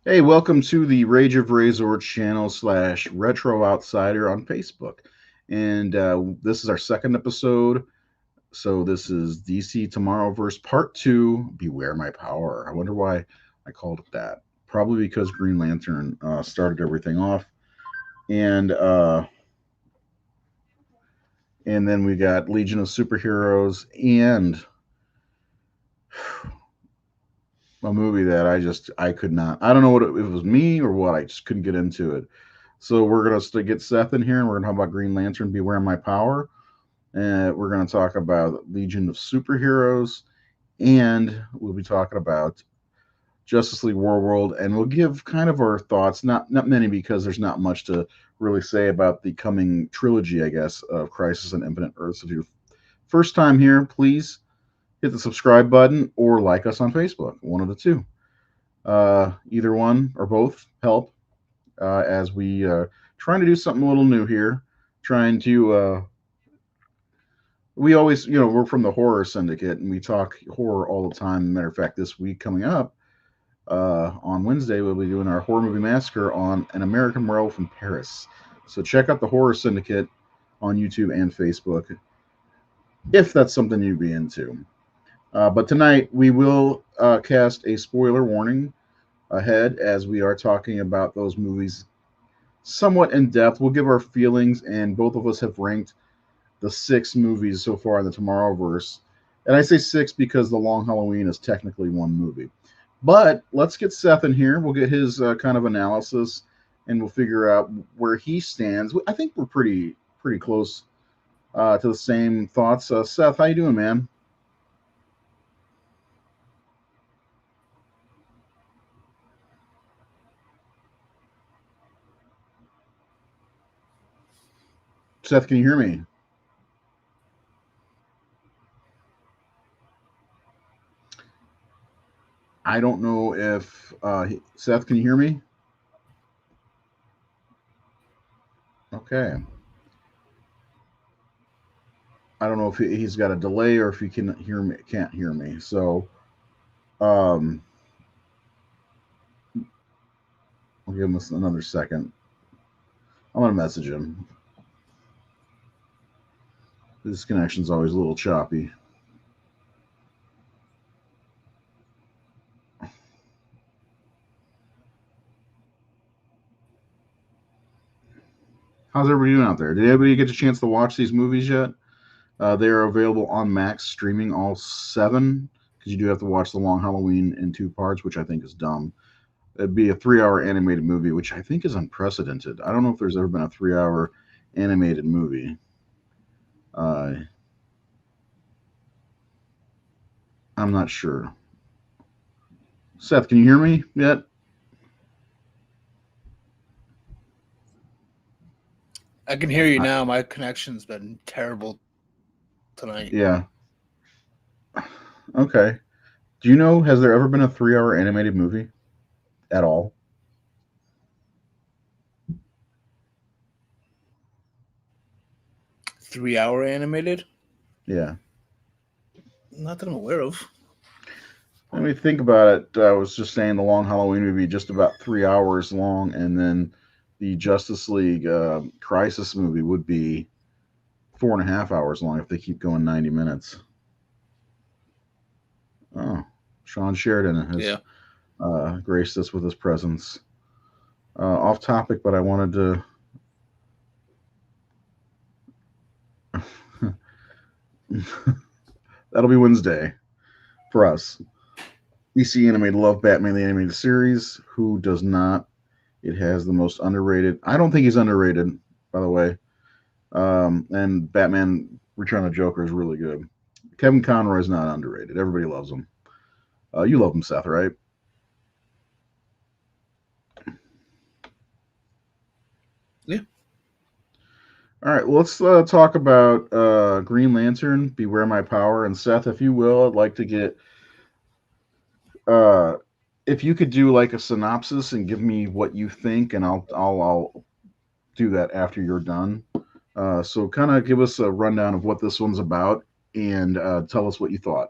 Hey, welcome to the Rage of Razor channel slash Retro Outsider on Facebook. And this is our second episode. So this is DC Tomorrowverse Part 2, Beware My Power. I wonder why I called it that. Probably because Green Lantern started everything off. And and then we got Legion of Superheroes and a movie that I could not. I don't know what it was, me or what. I just couldn't get into it. So we're gonna get Seth in here, and we're gonna talk about Green Lantern, Beware My Power, and we're gonna talk about Legion of Superheroes, and we'll be talking about Justice League World, and we'll give kind of our thoughts. Not many because there's not much to really say about the coming trilogy, I guess, of Crisis on Infinite Earths. If you're first time here, please hit the subscribe button or like us on Facebook. One of the two. Either one or both help as we trying to do something a little new here. Trying to we always we're from the horror syndicate and we talk horror all the time. Matter of fact, this week coming up on Wednesday we'll be doing our horror movie massacre on An American Werewolf in Paris. So check out the horror syndicate on YouTube and Facebook if that's something you'd be into. But tonight we will cast a spoiler warning ahead as we are talking about those movies somewhat in depth. We'll give our feelings, and both of us have ranked the six movies so far in the Tomorrowverse. And I say six because The Long Halloween is technically one movie. But let's get Seth in here. We'll get his kind of analysis, and we'll figure out where he stands. I think we're pretty close to the same thoughts. Seth, how you doing, man? Seth, can you hear me? I don't know if Seth, can you hear me? Okay. I don't know if he's got a delay or if he can hear me, can't hear me. So um, I'll give him another second. I'm gonna message him. This connection's always a little choppy. How's everybody doing out there? Did anybody get a chance to watch these movies yet? They are available on Max streaming, all seven, because you do have to watch The Long Halloween in two parts, which I think is dumb. It'd be a 3 hour animated movie, which I think is unprecedented. I don't know if there's ever been a 3 hour animated movie. Uh, I'm not sure. Seth, can you hear me yet? I can hear you I, now. My connection's been terrible tonight. yeah. Okay. Do you know, has there ever been a 3 hour animated movie at all? 3 hour animated? Yeah. Not that I'm aware of. Let me think about it. I was just saying the Long Halloween movie just about 3 hours long, and then the Justice League Crisis movie would be 4.5 hours long if they keep going 90 minutes. Oh, Sean Sheridan has Yeah. graced us with his presence. Off topic, but I wanted to. That'll be Wednesday for us. DC Animated love Batman the Animated Series. Who does not? It has the most underrated. I don't think he's underrated, by the way. And Batman Return of the Joker is really good. Kevin Conroy is not underrated. Everybody loves him. You love him, Seth, right? Yeah. All right, well, let's talk about Green Lantern, Beware My Power. And Seth, if you will, I'd like to get uh, if you could do like a synopsis and give me what you think, and I'll do that after you're done. So kind of give us a rundown of what this one's about and tell us what you thought.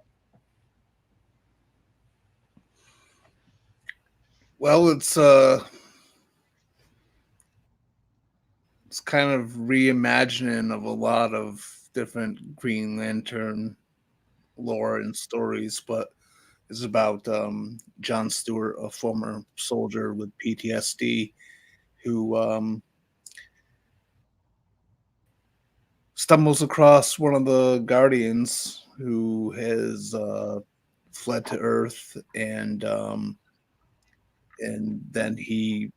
Well, it's kind of reimagining of a lot of different Green Lantern lore and stories, but it's about John Stewart, a former soldier with PTSD, who stumbles across one of the Guardians who has fled to Earth, and then the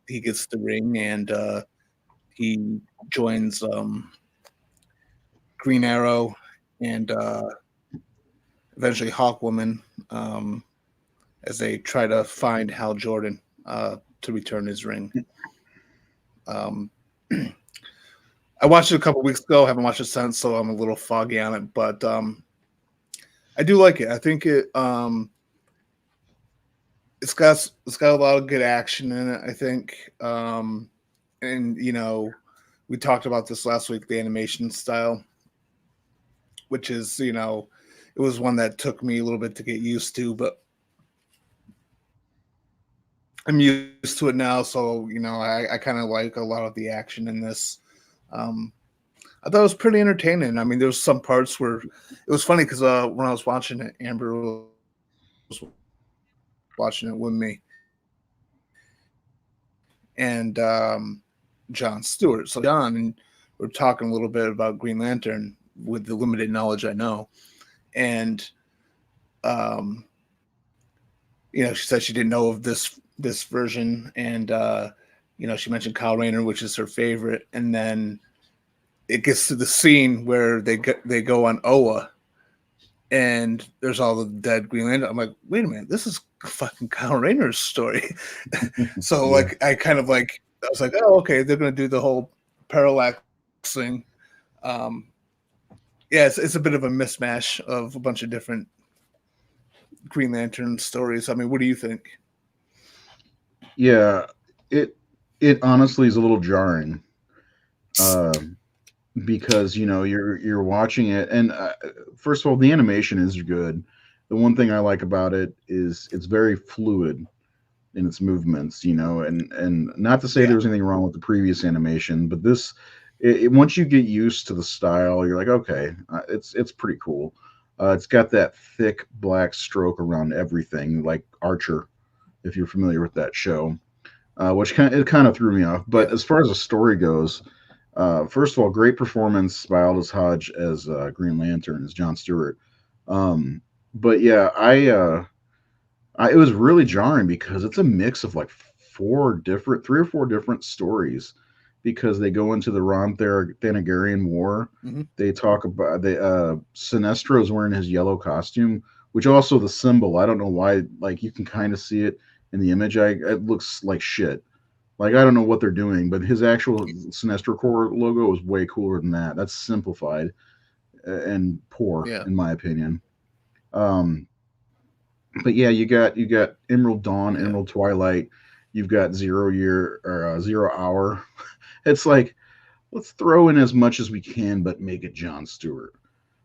he gets the ring, and he joins Green Arrow and eventually Hawkwoman, um, as they try to find Hal Jordan to return his ring. Um, I watched it a couple weeks ago. Haven't watched it since, so I'm a little foggy on it. But I do like it. I think it's got a lot of good action in it. I think, and we talked about this last week, the animation style, which is it was one that took me a little bit to get used to, but I'm used to it now. So I kind of like a lot of the action in this. Um, I thought it was pretty entertaining. I mean, there was some parts where it was funny because when I was watching it, Amber was watching it with me, and John Stewart. So John and we're talking a little bit about Green Lantern with the limited knowledge I know, and um, she said she didn't know of this version, and she mentioned Kyle Rayner, which is her favorite, and then it gets to the scene where they go on Oa, and there's all the dead Green Lantern. I'm like, wait a minute, this is fucking Kyle Rayner's story. So Yeah. like, I was like, oh, okay, they're gonna do the whole parallax thing. Um, yeah, it's a bit of a mismatch of a bunch of different Green Lantern stories. I mean, what do you think? Yeah, it it honestly is a little jarring, uh, because you're watching it, and first of all, the animation is good. The one thing I like about it is it's very fluid in its movements, and not to say Yeah, there was anything wrong with the previous animation, but this, once you get used to the style, you're like, okay, it's pretty cool. It's got that thick black stroke around everything, like Archer, if you're familiar with that show, which kind of threw me off. But yeah, as far as the story goes, first of all, great performance by Aldous Hodge as Green Lantern, as John Stewart. Um, but yeah, it was really jarring because it's a mix of like three or four different stories, because they go into the Thanagarian War. hmm, They talk about Sinestro's wearing his yellow costume, which also the symbol. I don't know why. Like you can kind of see it in the image. It looks like shit. Like I don't know what they're doing, but his actual Sinestro Corps logo is way cooler than that. That's simplified and poor, yeah, in my opinion. Um, but yeah, you got Emerald Dawn, yeah, Emerald Twilight. You've got Zero Year or Zero Hour. It's like, let's throw in as much as we can, but make it John Stewart,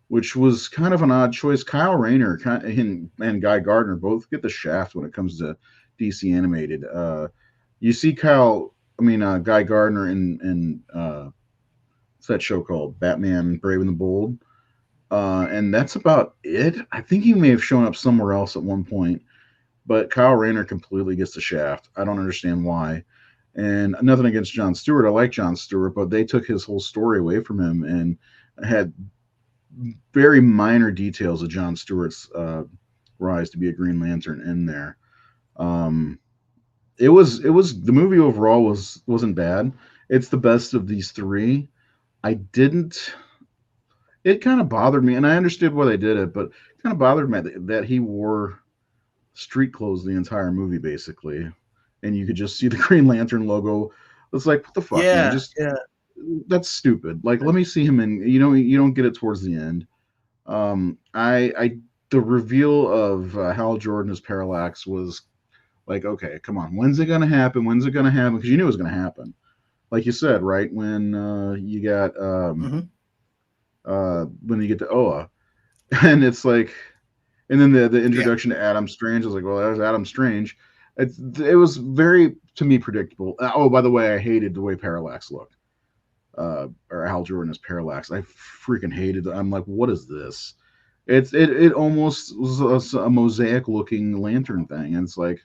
which was kind of an odd choice. Kyle Rayner and Guy Gardner both get the shaft when it comes to DC animated. You see Guy Gardner in what's that show called? Batman Brave and the Bold. And that's about it. I think he may have shown up somewhere else at one point, but Kyle Rayner completely gets the shaft. I don't understand why. And nothing against John Stewart. I like John Stewart, but they took his whole story away from him and had very minor details of John Stewart's rise to be a Green Lantern in there. Um, it was the movie overall wasn't bad. It's the best of these three. I didn't. It kind of bothered me, and I understood why they did it, but it kind of bothered me that he wore street clothes the entire movie basically, and you could just see the Green Lantern logo. It's like, what the fuck, man? yeah, Just yeah, that's stupid. Like, let me see him in. You don't get it towards the end. I the reveal of Hal Jordan as Parallax was like, okay, come on, when's it gonna happen? When's it gonna happen? Because you knew it was gonna happen. Like you said, right when hmm, when you get to Oa, and it's like, and then the yeah, introduction to Adam Strange. I was like, well, there's Adam Strange. it was very to me predictable. Oh, by the way, I hated the way Parallax looked. Or Hal Jordan as Parallax. I freaking hated it. I'm like, what is this? It almost was a mosaic looking lantern thing, and it's like,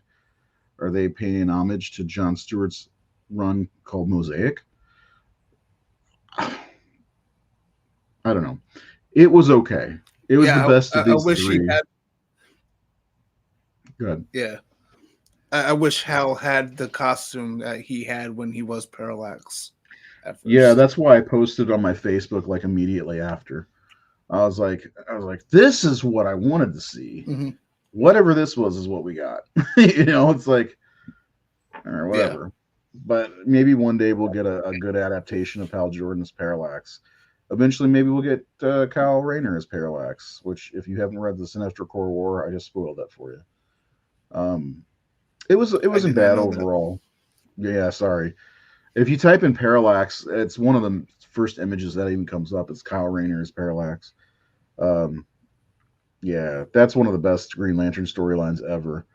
are they paying homage to John Stewart's run called Mosaic? I don't know. It was okay. It was the Yeah, best of I these wish he three. had. Good. Yeah, I wish Hal had the costume that he had when he was Parallax at Yeah, first. that's why I posted on my Facebook like immediately after. I was like, this is what I wanted to see. Hmm. Whatever this was is what we got. It's like, or Yeah, whatever. But maybe one day we'll get a good adaptation of Hal Jordan's Parallax. Eventually, maybe we'll get Kyle Rayner as Parallax. Which, if you haven't read the Sinestro Corps War, I just spoiled that for you. Um, it I wasn't did not bad know that. overall. Yeah, sorry. If you type in Parallax, it's one of the first images that even comes up. It's Kyle Rayner as Parallax. Um, yeah, that's one of the best Green Lantern storylines ever.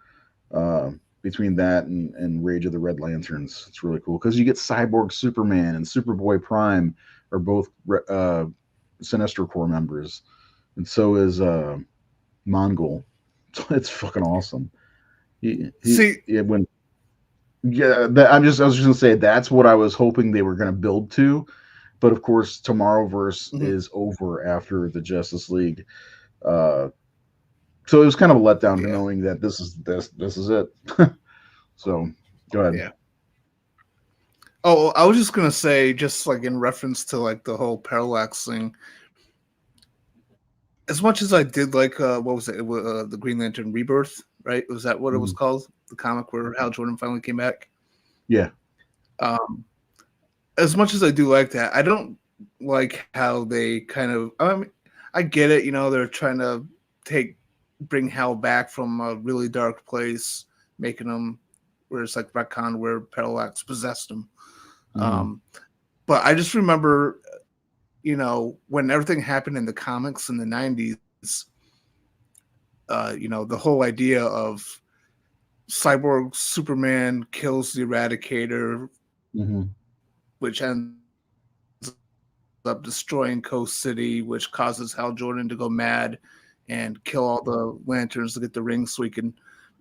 Between that and Rage of the Red Lanterns, it's really cool because you get Cyborg Superman and Superboy Prime are both Sinestro Corps members, and so is Mongol. It's fucking awesome. See, Yeah, when yeah, I was just gonna say that's what I was hoping they were gonna build to, but of course Tomorrowverse mhm, is over after the Justice League. Uh, so it was kind of a letdown yeah, knowing that this is it. So go ahead. yeah. Oh, I was just gonna say, just like in reference to like the whole Parallax thing. As much as I did like, what was it? The Green Lantern Rebirth, right? Was that what it was Mhm. called? The comic where Hal Jordan finally came back. Yeah. Um, as much as I do like that, I don't like how they kind of. I mean, I get it. They're trying to take bring Hal back from a really dark place, making him where it's like retcon where Parallax possessed him. Hmm. Um, but I just remember, when everything happened in the comics in the '90s. The whole idea of Cyborg Superman kills the Eradicator, Hmm. which ends up destroying Coast City, which causes Hal Jordan to go mad and kill all the lanterns to get the ring so he can,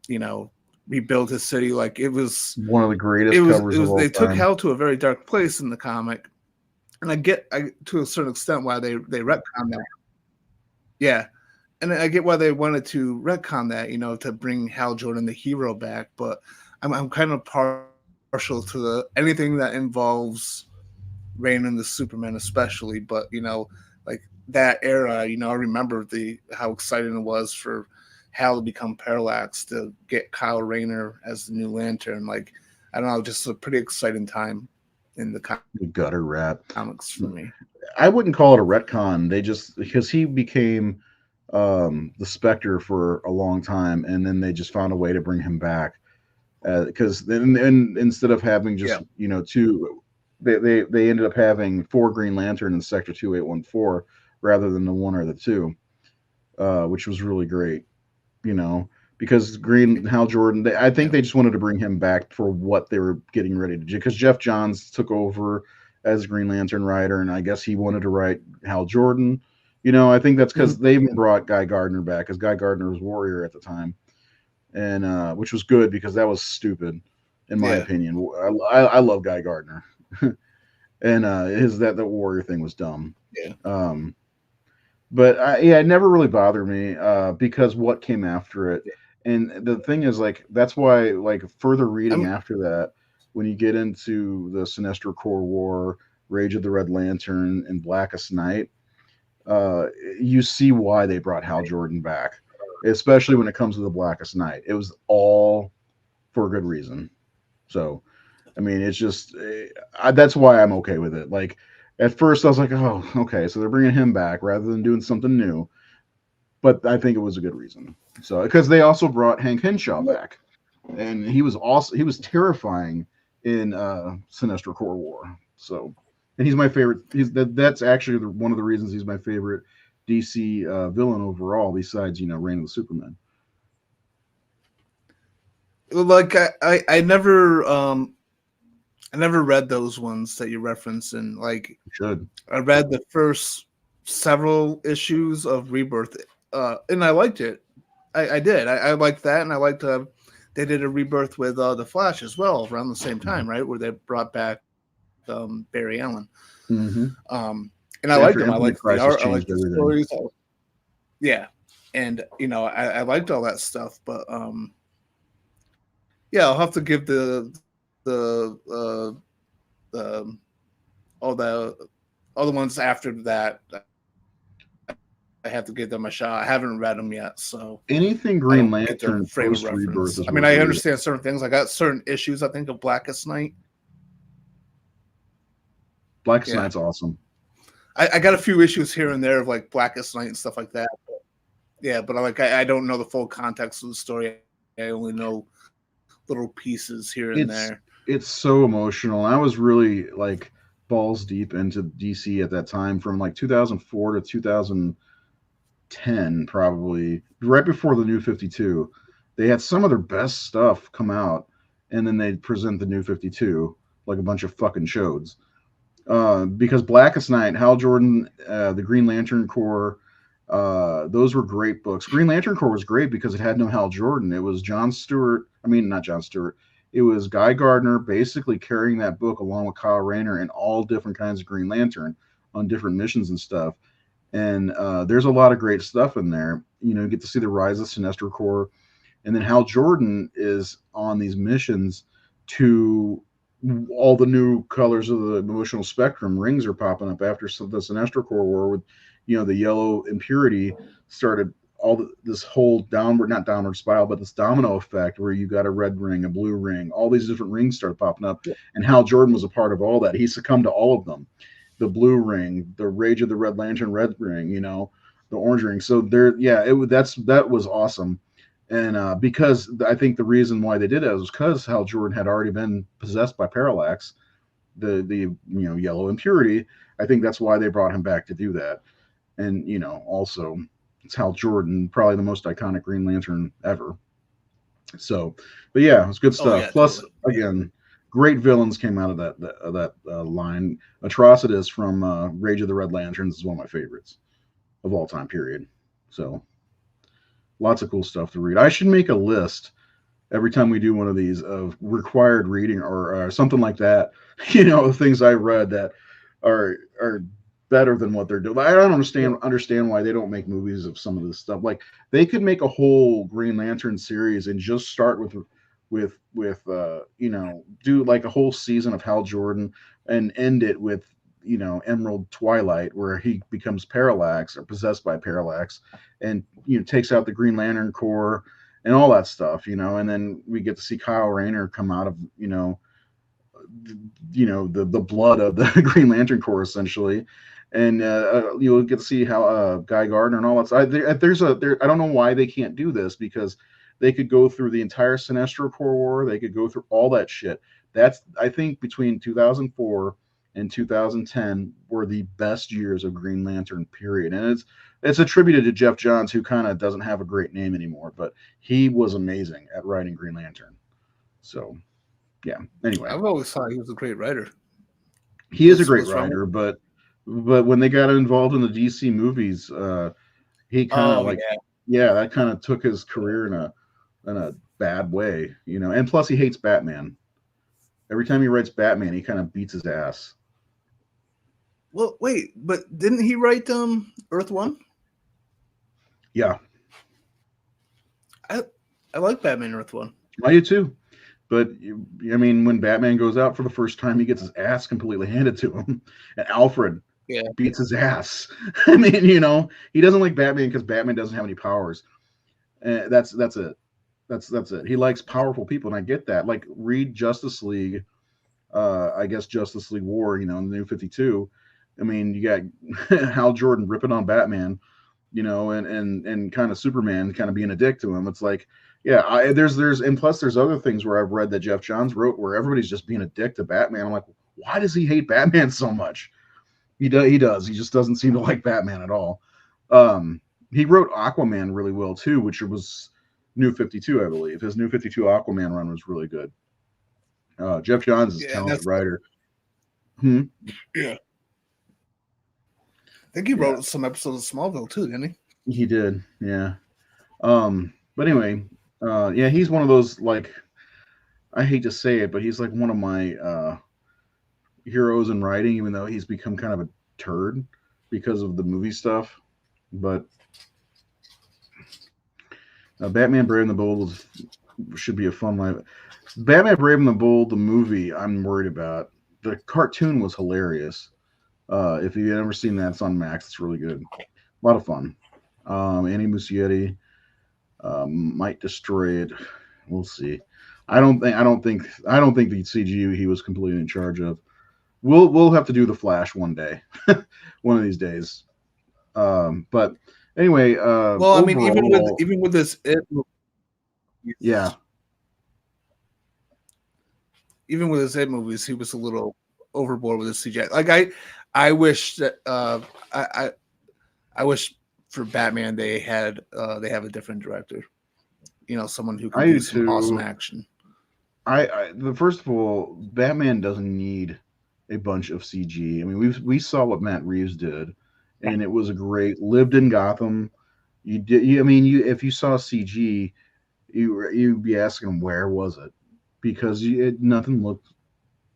you know, rebuild his city. Like One of the it greatest was, it covers of was. all They took time. Hal to a very dark place in the comic, and I to a certain extent why they retcon that. Yeah, and I get why they wanted to retcon that, to bring Hal Jordan the hero back. But I'm kind of partial to anything that involves Reign and the Superman, especially. But like that era, I remember the how exciting it was for Hal to become Parallax to get Kyle Rayner as the new Lantern. Like I don't know, just a pretty exciting time in the The gutter rat. comics for me. I wouldn't call it a retcon. They just because he became the Spectre for a long time, and then they just found a way to bring him back. Because then instead of having Yeah. just two, they ended up having four Green Lantern in Sector 2814 rather than the one or the two, which was really great. you know, because Green Hal Jordan, I think Yeah. they just wanted to bring him back for what they were getting ready to do. Because Jeff Johns took over as Green Lantern writer, and I guess he wanted to write Hal Jordan. I think that's Mhm. because they even brought Guy Gardner back, because Guy Gardner was Warrior at the time, and which was good because that was stupid, in my Yeah. opinion. I love Guy Gardner, and his that the Warrior thing was dumb. Yeah. Um, but yeah, it never really bothered me because what came after it. And the thing is, like, that's why, like, further reading I'm. after that, when you get into the Sinestro Corps War, Rage of the Red Lantern, and Blackest Night, uh, you see why they brought Hal Jordan back, especially when it comes to the Blackest Night. It was all for a good reason. So, I mean, it's just that's why I'm okay with it. Like, at first, I was like, oh, okay, so they're bringing him back rather than doing something new, but I think it was a good reason. So because they also brought Hank Henshaw back, and he was also he was terrifying in Sinestro Corps War. So, and he's my favorite. That's actually one of the reasons he's my favorite DC villain overall, besides Reign of the Superman. like I never read those ones that you referenced, and like You should. I read the first several issues of Rebirth, and I liked it. I did. I liked that, and I liked they did a Rebirth with the Flash as well around the same time, right, where they brought back Barry Allen. Mm-hmm. And I liked them. I After liked Infinite the art. Crisis I liked changed the everything. stories. Yeah, and I liked all that stuff, but yeah, I'll have to give the all the ones after that. I have to give them a shot. I haven't read them yet, so I don't Anything get the Green frame of Lantern reference. post I mean, I Rebirth is understand worth a certain read. things. I got certain issues. I think of Blackest Night. Blackest Yeah, Night's awesome. I got a few issues here and there of like Blackest Night and stuff like that. But yeah, but I don't know the full context of the story. I only know little pieces here and there. It's so emotional. I was really like balls deep into DC at that time from like 2004 to 2010, probably right before the New 52. They had some of their best stuff come out, and then they'd present the New 52 like a bunch of fucking shows. Because Blackest Night, Hal Jordan, the Green Lantern Corps, those were great books. Green Lantern Corps was great because it had no Hal Jordan. It was John Stewart. I mean, not John Stewart. It was Guy Gardner basically carrying that book along with Kyle Rayner and all different kinds of Green Lantern on different missions and stuff. And there's a lot of great stuff in there. You get to see the rise of Sinestro Corps, and then Hal Jordan is on these missions to all the new colors of the emotional spectrum. Rings are popping up after the Sinestro Corps War with, the yellow impurity started this whole downward, not downward spiral, but this domino effect where you got a red ring, a blue ring, all these different rings started popping up. And Hal Jordan was a part of all that. He succumbed to all of them. The blue ring, the Rage of the Red Lantern red ring, the orange ring. So there, yeah, that was awesome. And because I think the reason why they did it was because Hal Jordan had already been possessed by Parallax, the yellow impurity. I think that's why they brought him back to do that. And also it's Hal Jordan, probably the most iconic Green Lantern ever. So, but yeah, it's good Oh yeah, stuff. totally. Plus, Yeah. again, great villains came out of that line. Atrocitus from Rage of the Red Lanterns is one of my favorites of all time. Period. So, lots of cool stuff to read. I should make a list every time we do one of these of required reading or something like that. Things I read that are better than what they're doing. I don't understand why they don't make movies of some of this stuff. Like they could make a whole Green Lantern series and just start with do like a whole season of Hal Jordan and end it with Emerald Twilight where he becomes Parallax or possessed by Parallax and takes out the Green Lantern Corps and all that stuff, and then we get to see Kyle Rayner come out of, the blood of the Green Lantern Corps essentially, and you'll get to see how Guy Gardner and all that. I don't know why they can't do this because they could go through the entire Sinestro Corps War. They could go through all that shit. That's I think between 2004 and 2010 were the best years of Green Lantern period, and it's attributed to Jeff Johns, who kind of doesn't have a great name anymore, but he was amazing at writing Green Lantern. So yeah. Anyway, I've always thought he was a great writer. he is a great What's wrong with writer, him? but when they got involved in the DC movies, he kind of Oh like yeah. yeah, that kind of took his career in a bad way, And plus, he hates Batman. Every time he writes Batman, he kind of beats his ass. Well, wait, but didn't he write Earth One? Yeah, I I like Batman Earth One. I do too. But I mean, when Batman goes out for the first time, he gets his ass completely handed to him, and Alfred Yeah. beats his ass. I mean, he doesn't like Batman because Batman doesn't have any powers. That's it. That's it. He likes powerful people, and I get that. Like read Justice League. I guess Justice League War. In the New 52. I mean, you got Hal Jordan ripping on Batman. And kind of Superman kind of being a dick to him. It's like, yeah, there's and plus there's other things where I've read that Jeff Johns wrote where everybody's just being a dick to Batman. I'm like, why does he hate Batman so much? He does. He just doesn't seem to like Batman at all. He wrote Aquaman really well too, which was New 52, I believe. His New 52 Aquaman run was really good. Jeff Johns is a Yeah, and talented that's writer. Hmm. yeah. I think he Yeah, wrote some episodes of Smallville too, didn't he? he did. Yeah. But anyway, yeah, he's one of those, like, I hate to say it, but he's like one of my heroes in writing, even though he's become kind of a turd because of the movie stuff. But Batman Brave and the Bold should be a fun live. Batman Brave and the Bold, the movie, I'm worried about. The cartoon was hilarious. If you've ever seen that, it's on Max. It's really good. A lot of fun. Annie Muschietti might destroy it. We'll see. I don't think the CGU he was completely in charge of. We'll have to do the Flash one day, one of these days. But anyway, Well, I mean, overall, even with this yeah, movies, even with his It movies, he was a little overboard with his CGI. Like I wish that I wish for Batman they have a different director. You know, someone who can I do do some awesome too. action. The first of all, Batman doesn't need a bunch of CG. I mean, we saw what Matt Reeves did, and it was a great lived in Gotham. You did. I mean, you if you saw CG, you'd be asking him where was it, because nothing looked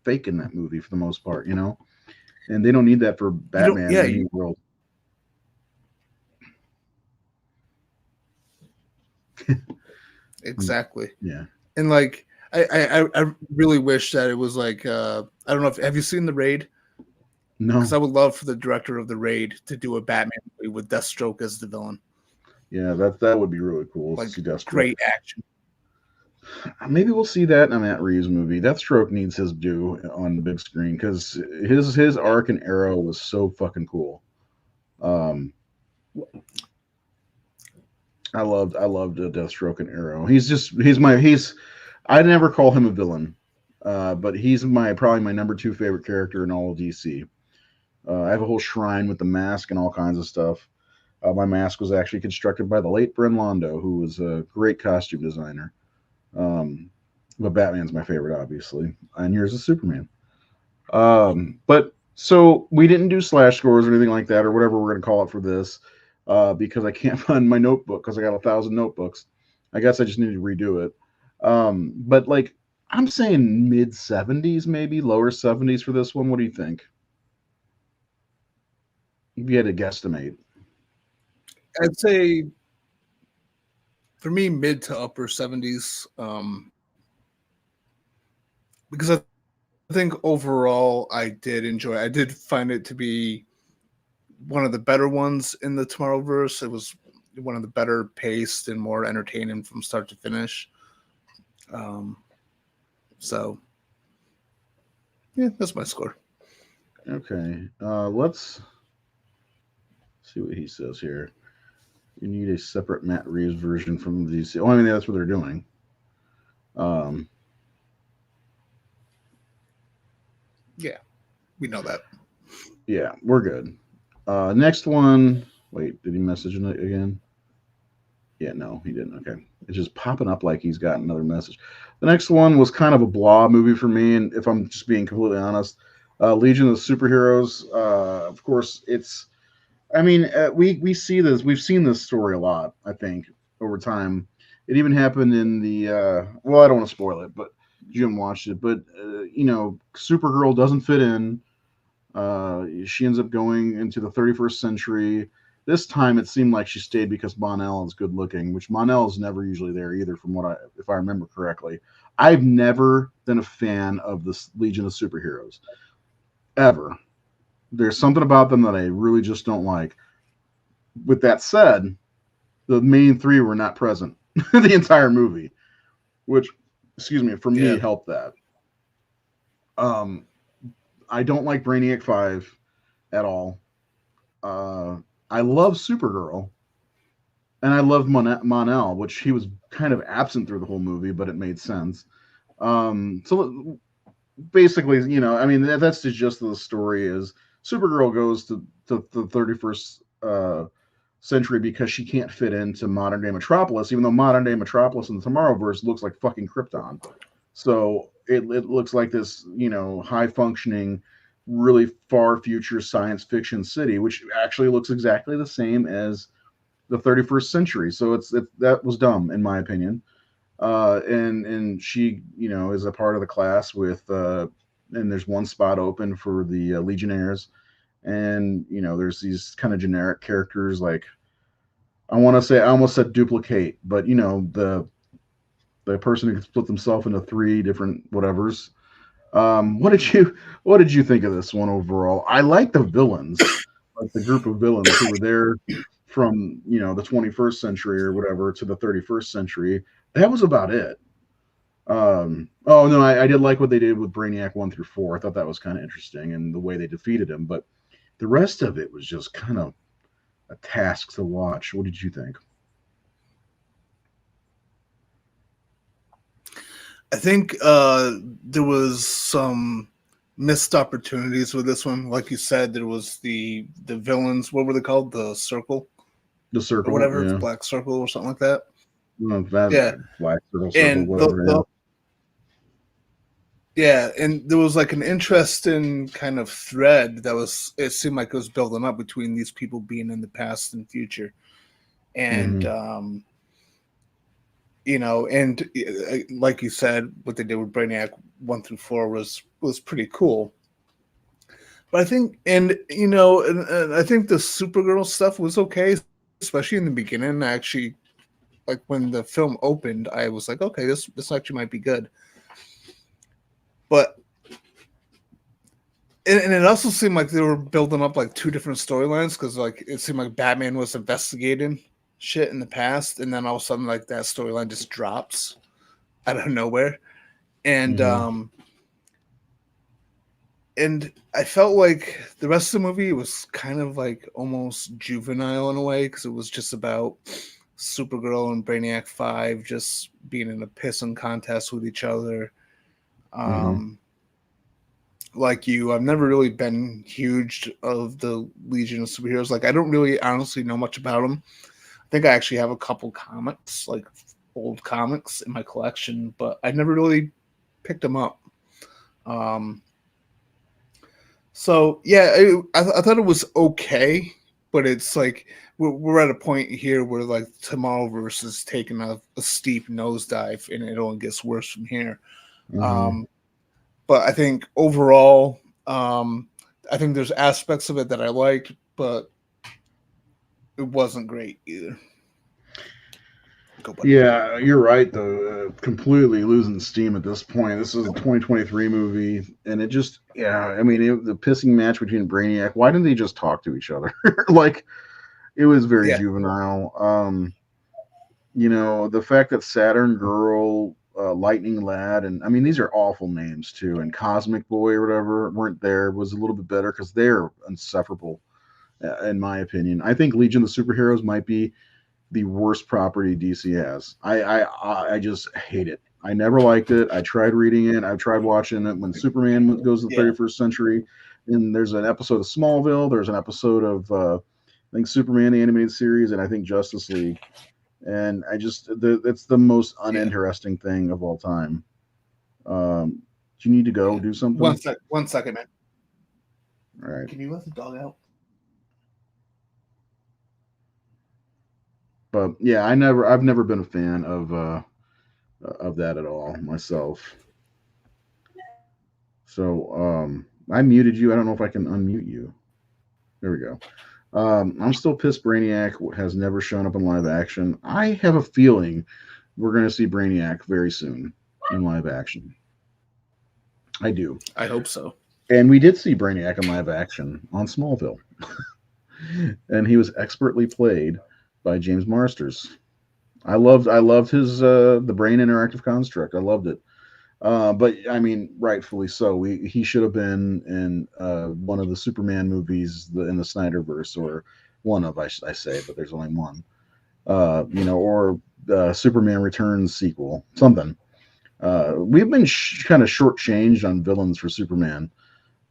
fake in that movie for the most part, And they don't need that for You don't, Batman yeah, in the you new world. Mm, exactly. yeah. And like I really wish that it was like I don't know if have you seen the Raid? Because No. I would love for the director of the Raid to do a Batman movie with Deathstroke as the villain. Yeah, that would be really cool to Like see Deathstroke. great action. Maybe we'll see that in a Matt Reeves movie. Deathstroke needs his due on the big screen because his Yeah. arc and Arrow was so fucking cool. Um, I loved Deathstroke and Arrow. He's I never call him a villain, but he's my probably my number two favorite character in all of DC. I have a whole shrine with the mask and all kinds of stuff. My mask was actually constructed by the late Bren Londo, who was a great costume designer. Um, but Batman's my favorite, obviously, and yours is Superman. But so we didn't do slash scores or anything like that, or whatever we're going to call it for this, because I can't find my notebook because I got 1,000 notebooks. I guess I just need to redo it. But like I'm saying mid 70s, maybe lower 70s for this one. What do you think? If you had to guesstimate. I'd say for me mid to upper 70s because I think overall I did find it to be one of the better ones in the Tomorrowverse. It was one of the better paced and more entertaining from start to finish. Um, so yeah, that's my score. Okay, let's see what he says here. You need a separate Matt Reeves version from the DC. Oh, I mean that's what they're doing. Um, Yeah, we know that. yeah, we're good. Next one. Wait, did he message it again? Yeah, no, he didn't. Okay. It's just popping up like he's got another message. The next one was kind of a blah movie for me, and if I'm just being completely honest, Legion of Superheroes. Of course, it's. I mean, we see this. We've seen this story a lot. I think over time. It even happened in the. Well, I don't want to spoil it, but Jim watched it. But Supergirl doesn't fit in. She ends up going into the 31st century. This time, it seemed like she stayed because Mon-El is good looking, which Mon-El is never usually there either, if I remember correctly. I've never been a fan of this Legion of Superheroes ever. There's something about them that I really just don't like. With that said, the main three were not present the entire movie, which, excuse me, for me Yeah, helped that. Um, I don't like Brainiac 5 at all. Uh, I love Supergirl, and I love Mon-El, which he was kind of absent through the whole movie, but it made sense. So basically, I mean, that's the gist of the story is Supergirl goes to the 31st century because she can't fit into modern day Metropolis, even though modern day Metropolis in the Tomorrowverse looks like fucking Krypton. So it looks like this, high functioning, really far future science fiction city, which actually looks exactly the same as the 31st century. So that was dumb in my opinion. And she, is a part of the class with, and there's one spot open for the Legionnaires, and there's these kind of generic characters like I almost said duplicate, but the person who can split themselves into three different whatevers. What did you think of this one overall? I like the villains, like the group of villains who were there from the 21st century or whatever to the 31st century. That was about it. Oh no, I did like what they did with Brainiac 1 through 4. I thought that was kind of interesting and the way they defeated him, but the rest of it was just kind of a task to watch. What did you think? I think there was some missed opportunities with this one. Like you said, there was the villains. What were they called? The Circle The or circle, whatever, the yeah. Black Circle or something like that. That Yeah, black circle, and whatever. Yeah. and there was like an interesting kind of thread that was. It seemed like it was building up between these people being in the past and future, and Mm-hmm. and like you said, what they did with Brainiac 1 through 4 was pretty cool. But I think, and I think the Supergirl stuff was okay, especially in the beginning. I actually, like when the film opened, I was like, okay, this actually might be good. But and it also seemed like they were building up like two different storylines because like it seemed like Batman was investigating shit in the past, and then all of a sudden like that storyline just drops out of nowhere, and Mm-hmm. um and I felt like the rest of the movie was kind of like almost juvenile in a way because it was just about Supergirl and Brainiac 5 just being in a pissing contest with each other. Mm-hmm. Um, like you, I've never really been huge of the Legion of Superheroes. Like I don't really honestly know much about them. I think I actually have a couple comics, like old comics in my collection, but I never really picked them up. Um, So yeah, I thought it was okay, but it's like we're at a point here where like Tomorrowverse is taking a steep nosedive, and it only gets worse from here. Mm-hmm. Um, but I think overall, I think there's aspects of it that I liked, but it wasn't great either. Go, buddy. Yeah, you're right though. Completely losing steam at this point. This is a 2023 movie, and it just, yeah. I mean, the pissing match between Brainiac. Why didn't they just talk to each other? Like, it was very Yeah, juvenile. The fact that Saturn Girl, Lightning Lad, and I mean these are awful names too, and Cosmic Boy or whatever weren't there was a little bit better because they're insufferable, in my opinion. I think Legion of the Superheroes might be the worst property DC has. I just hate it. I never liked it. I tried reading it. I tried watching it when Superman goes to the yeah, 31st century. And there's an episode of Smallville. There's an episode of I think Superman the animated series, and I think Justice League. And it's the most yeah. uninteresting thing of all time. Do you need to go Yeah. do something? 1 second, man. All right. Can you let the dog out? But yeah, I've never been a fan of that at all myself. So I muted you. I don't know if I can unmute you. There we go. I'm still pissed. Brainiac has never shown up in live action. I have a feeling we're going to see Brainiac very soon in live action. I do. I hope so. And we did see Brainiac in live action on Smallville, and he was expertly played by James Marsters. I loved his the brain interactive construct. I loved it. But I mean, rightfully so. He should have been in one of the Superman movies in the Snyderverse, or one of I say, but there's only one. Or Superman Returns sequel, something. We've been kind of shortchanged on villains for Superman.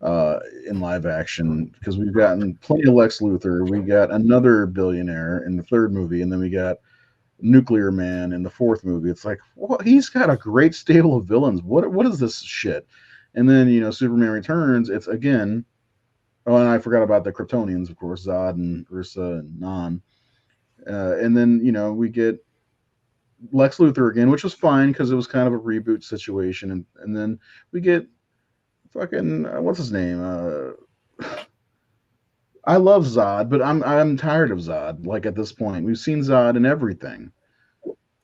uh, in live action because we've gotten plenty of Lex Luthor. We got another billionaire in the third movie, and then we got Nuclear Man in the fourth movie. It's like, well, he's got a great stable of villains. What is this shit? And then Superman Returns. It's again. Oh, and I forgot about the Kryptonians, of course, Zod and Ursa and Nan. And then we get Lex Luthor again, which was fine because it was kind of a reboot situation, and then we get fucking what's his name? I love Zod, but I'm tired of Zod. Like at this point, we've seen Zod in everything,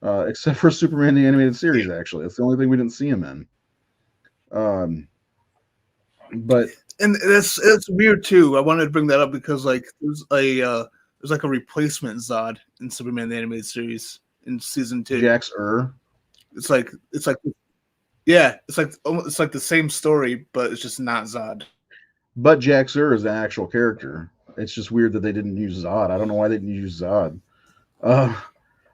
except for Superman the animated series. Actually, it's the only thing we didn't see him in. Um, but And it's weird too. I wanted to bring that up because like there's like a replacement Zod in Superman the animated series in season 2. Jax It's like yeah, it's like the same story, but it's just not Zod. but Jax is an actual character. It's just weird that they didn't use Zod. I don't know why they didn't use Zod. Uh,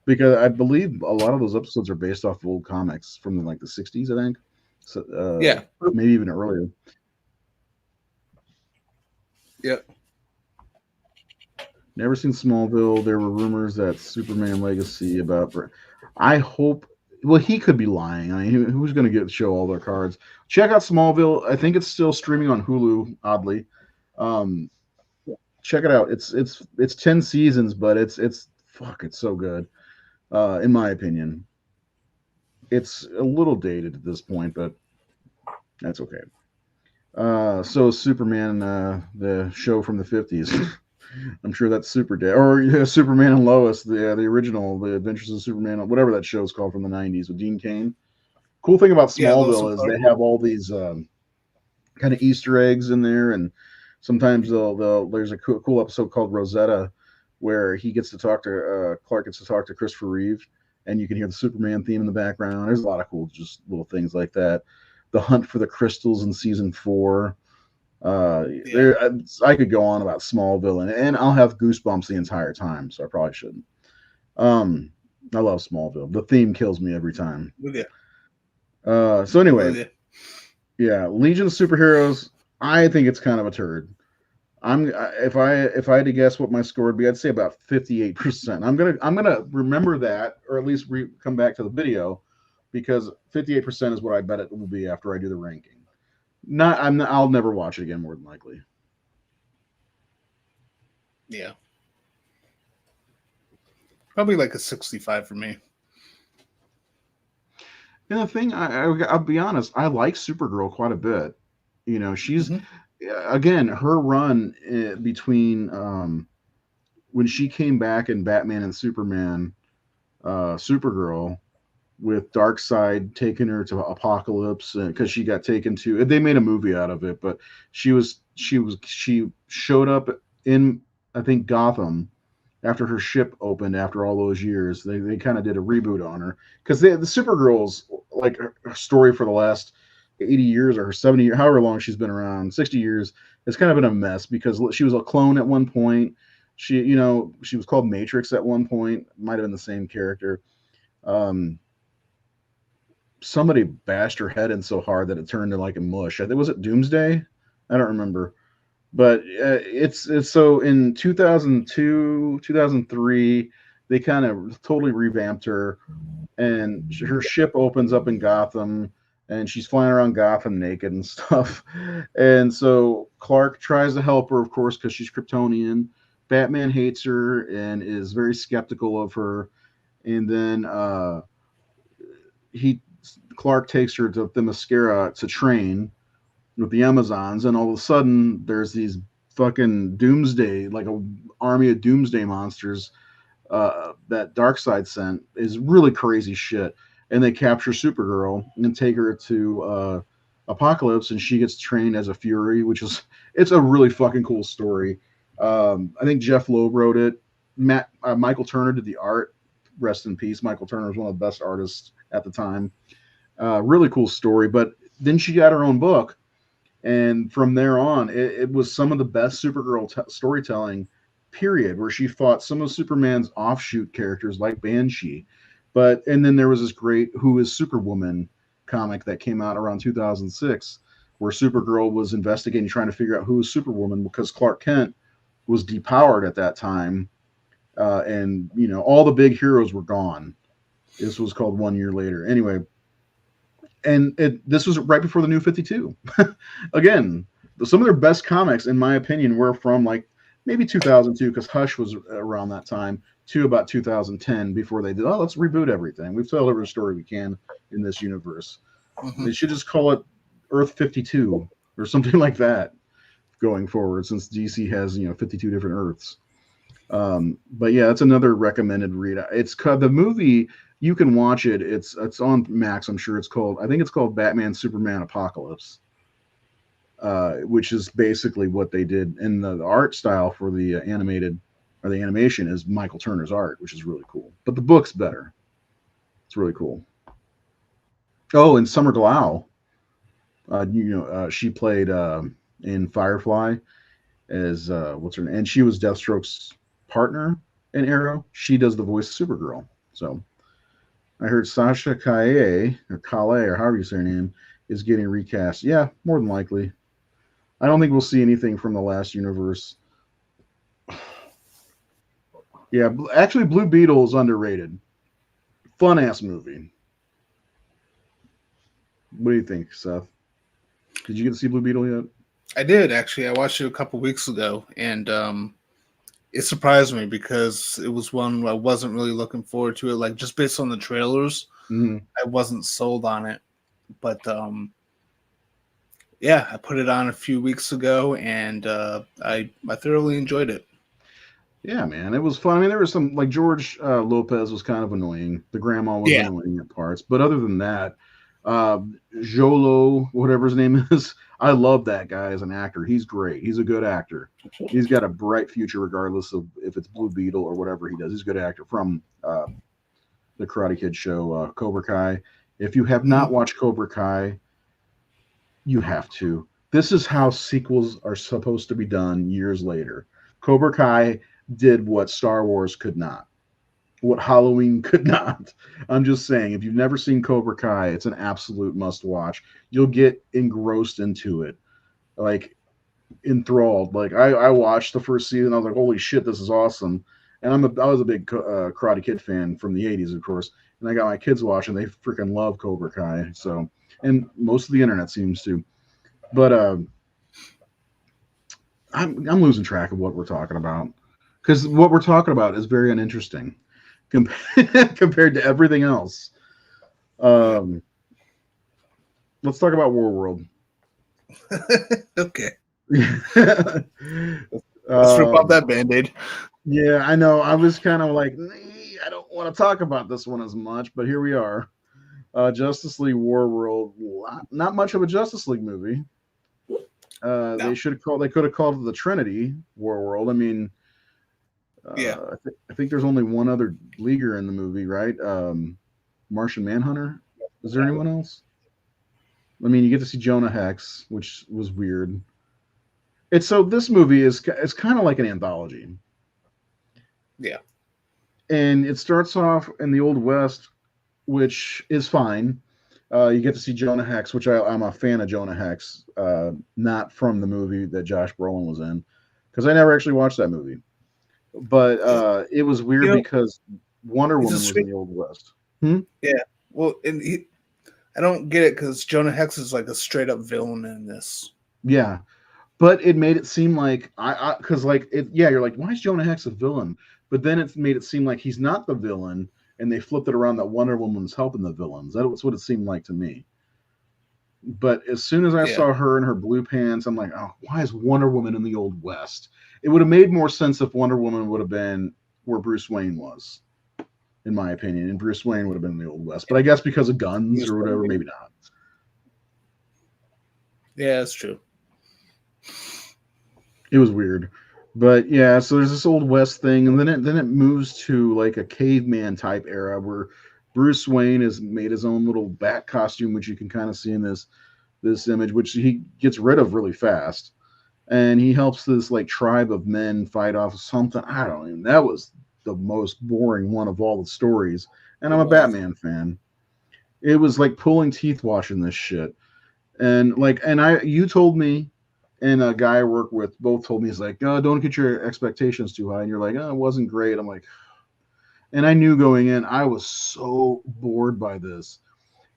because I believe a lot of those episodes are based off of old comics from like the '60s, I think. So Yeah. maybe even earlier. Yeah. Never seen Smallville. There were rumors that Superman Legacy about. I hope. Well, he could be lying. I mean, who's going to get show all their cards? Check out Smallville. I think it's still streaming on Hulu. Oddly, um, check it out. It's 10 seasons, but it's fuck. It's so good. In my opinion, it's a little dated at this point, but that's okay. So Superman, the show from the '50s. I'm sure that's Super Dad or Superman and Lois, the original, the Adventures of Superman, whatever that show's called from the '90s with Dean Cain. Cool thing about Yeah, Lois and Smallville is Clark. they have all these kind of Easter eggs in there, and sometimes they'll there's a cool episode called Rosetta where he gets to talk to Clark gets to talk to Christopher Reeve, and you can hear the Superman theme in the background. There's a lot of cool just little things like that. The hunt for the crystals in season 4. Yeah. I could go on about Smallville, and I'll have goosebumps the entire time, so I probably shouldn't. Um, I love Smallville. The theme kills me every time. With you. So anyway, With you. yeah, Legion of Superheroes. I think it's kind of a turd. If I had to guess what my score would be, I'd say about 58%. I'm gonna remember that, or at least come back to the video, because 58% is what I bet it will be after I do the ranking. I'll never watch it again, more than likely. Yeah. Probably like a 65 for me. And the thing, I'll be honest, I like Supergirl quite a bit. She's Mm-hmm. again her run between when she came back in Batman and Superman, Supergirl with Darkseid taking her to Apocalypse because she got taken to. They made a movie out of it, but she showed up in, I think, Gotham after her ship opened after all those years. They kind of did a reboot on her because the Supergirl's like her story for the last 80 years or 70 years, however long she's been around, 60 years. It's kind of been a mess because she was a clone at one point. She was called Matrix at one point. Might have been the same character. Um, Somebody bashed her head in so hard that it turned to like a mush. I think was it Doomsday? I don't remember. But it's so in 2002, 2003, they kind of totally revamped her, and her ship opens up in Gotham, and she's flying around Gotham naked and stuff. And so Clark tries to help her, of course, because she's Kryptonian. Batman hates her and is very skeptical of her. And then he Clark takes her to the Mascara to train with the Amazons, and all of a sudden there's these fucking doomsday, like a army of doomsday monsters that Darkseid sent. Is really crazy shit. And they capture Supergirl and take her to Apocalypse, and she gets trained as a Fury, which is it's a really fucking cool story. I think Jeff Loeb wrote it. Michael Turner did the art. Rest in peace. Michael Turner was one of the best artists at the time. Really cool story. But then she got her own book, and from there on, it was some of the best Supergirl storytelling. Period, where she fought some of Superman's offshoot characters like Banshee, and then there was this great Who is Superwoman comic that came out around 2006, where Supergirl was investigating, trying to figure out who was Superwoman because Clark Kent was depowered at that time, and all the big heroes were gone. This was called 1 year later. Anyway, and this was right before the New 52. Again, some of their best comics, in my opinion, were from like maybe 2002 because Hush was around that time to about 2010 before they did. Oh, let's reboot everything. We've told every story we can in this universe. Mm-hmm. They should just call it Earth 52 or something like that going forward, since DC has 52 different Earths. But yeah, it's another recommended read. It's the movie. You can watch it. It's on Max. I'm sure it's called. I think it's called Batman Superman Apocalypse, which is basically what they did. And the art style for the animated or the animation is Michael Turner's art, which is really cool. But the book's better. It's really cool. Oh, and Summer Glau, she played in Firefly as what's her name, and she was Deathstroke's partner in Arrow. She does the voice of Supergirl. So I heard Sasha Calle or Calais or however you say her name is getting recast. Yeah, more than likely. I don't think we'll see anything from the last universe. Yeah, actually, Blue Beetle is underrated. Fun ass movie. What do you think, Seth? Did you get to see Blue Beetle yet? I did actually. I watched it a couple weeks ago, and it surprised me because it was one I wasn't really looking forward to. It like just based on the trailers, Mm-hmm. I wasn't sold on it. But yeah, I put it on a few weeks ago, and I thoroughly enjoyed it. Yeah, man, it was fun. I mean, there was some like George Lopez was kind of annoying. The grandma was Yeah, annoying at parts, but other than that, uh, Jolo, whatever his name is, I love that guy as an actor. He's great. He's a good actor. He's got a bright future, regardless of if it's Blue Beetle or whatever he does. He's a good actor from the Karate Kid show, Cobra Kai. If you have mm-hmm. not watched Cobra Kai, you have to. This is how sequels are supposed to be done years later. Cobra Kai did what Star Wars could not, what Halloween could not. I'm just saying, if you've never seen Cobra Kai, it's an absolute must watch. You'll get engrossed into it, like enthralled. Like I watched the first season, I was like, holy shit, this is awesome. And I was a big Karate Kid fan from the '80s, of course. And I got my kids watching; they freaking love Cobra Kai. So, and most of the internet seems to. But I'm losing track of what we're talking about because what we're talking about is very uninteresting compared to everything else. Um, let's talk about War World. Okay, let's rip off um, that band-aid. yeah, I know. I was kind of like, I don't want to talk about this one as much, but here we are. Justice League War World. Not much of a Justice League movie. No. They should have called. They could have called it the Trinity War World. I mean, Yeah. I think there's only one other leaguer in the movie, right? Martian Manhunter. Is there anyone else? I mean, you get to see Jonah Hex, which was weird. It's so this movie is it's kind of like an anthology, Yeah. and it starts off in the Old West, which is fine. You get to see Jonah Hex, which I'm a fan of Jonah Hex, not from the movie that Josh Brolin was in, because I never actually watched that movie. But it was weird You know, because Wonder he's a Woman was in straight. the Old West. Hmm? Yeah. Well, I don't get it because Jonah Hex is like a straight up villain in this. Yeah, but it made it seem like because like it, yeah, you're like, why is Jonah Hex a villain? But then it made it seem like he's not the villain, and they flipped it around that Wonder Woman's helping the villains. That's what it seemed like to me. But as soon as I Yeah. saw her in her blue pants, I'm like, oh, why is Wonder Woman in the Old West? It would have made more sense if Wonder Woman would have been where Bruce Wayne was, in my opinion, and Bruce Wayne would have been in the Old West. But I guess because of He guns was or whatever, probably- maybe not. Yeah, that's true. It was weird. But yeah, so there's this Old West thing, and then it moves to like a caveman type era where Bruce Wayne has made his own little bat costume, which you can kind of see in this image, which he gets rid of really fast. And he helps this like tribe of men fight off something. I don't even. That was the most boring one of all the stories. And It I'm a was. Batman fan. It was like pulling teeth watching this shit. And like, and you told me, and a guy I work with both told me, he's like, oh, don't get your expectations too high. And you're like, oh, it wasn't great. I'm like, and I knew going in, I was so bored by this.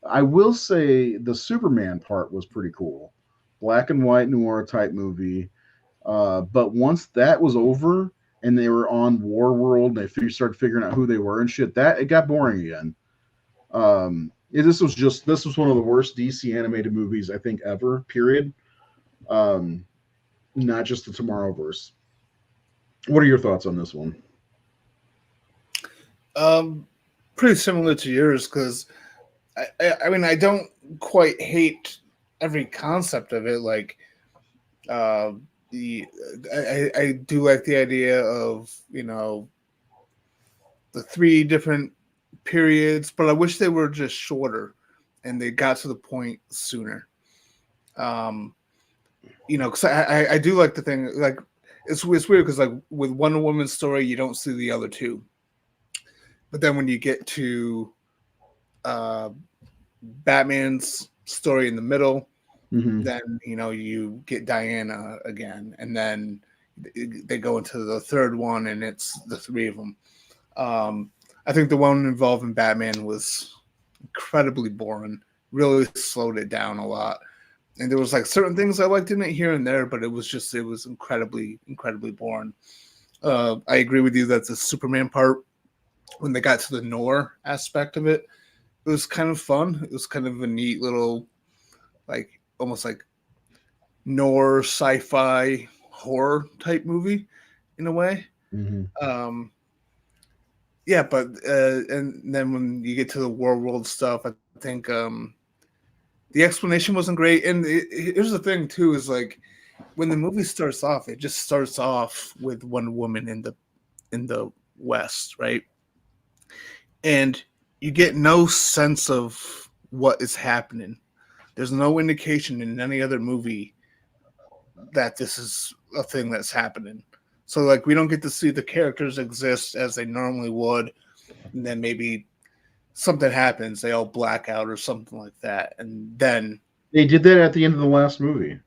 I will say the Superman part was pretty cool, black and white noir type movie. But once that was over and they were on War World, and they started figuring out who they were and shit. That it got boring again. This was one of the worst DC animated movies I think ever. Period. Um, Not just the Tomorrowverse. What are your thoughts on this one? Um, Pretty similar to yours because I mean I don't quite hate every concept of it. Like uh, the I do like the idea of the three different periods, but I wish they were just shorter and they got to the point sooner. Um, because I do like the thing like it's weird because like with Wonder Woman's story you don't see the other two, but then when you get to uh, Batman's story in the middle, Mm-hmm. then you get Diana again, and then they go into the third one, and it's the three of them. I think the one involving Batman was incredibly boring. Really slowed it down a lot, and there was like certain things I liked in it here and there, but it was incredibly boring. I agree with you that the Superman part, when they got to the noir aspect of it, it was kind of fun. It was kind of a neat little, like almost like noir sci-fi horror type movie in a way. Mm-hmm. Um, yeah, but and then when you get to the war world stuff, I think the explanation wasn't great. And here's the thing too: is like when the movie starts off, it just starts off with one woman in the West, right? And you get no sense of what is happening. There's no indication in any other movie that this is a thing that's happening. So like we don't get to see the characters exist as they normally would, and then maybe something happens, they all black out or something like that, and then They did that at the end of the last movie.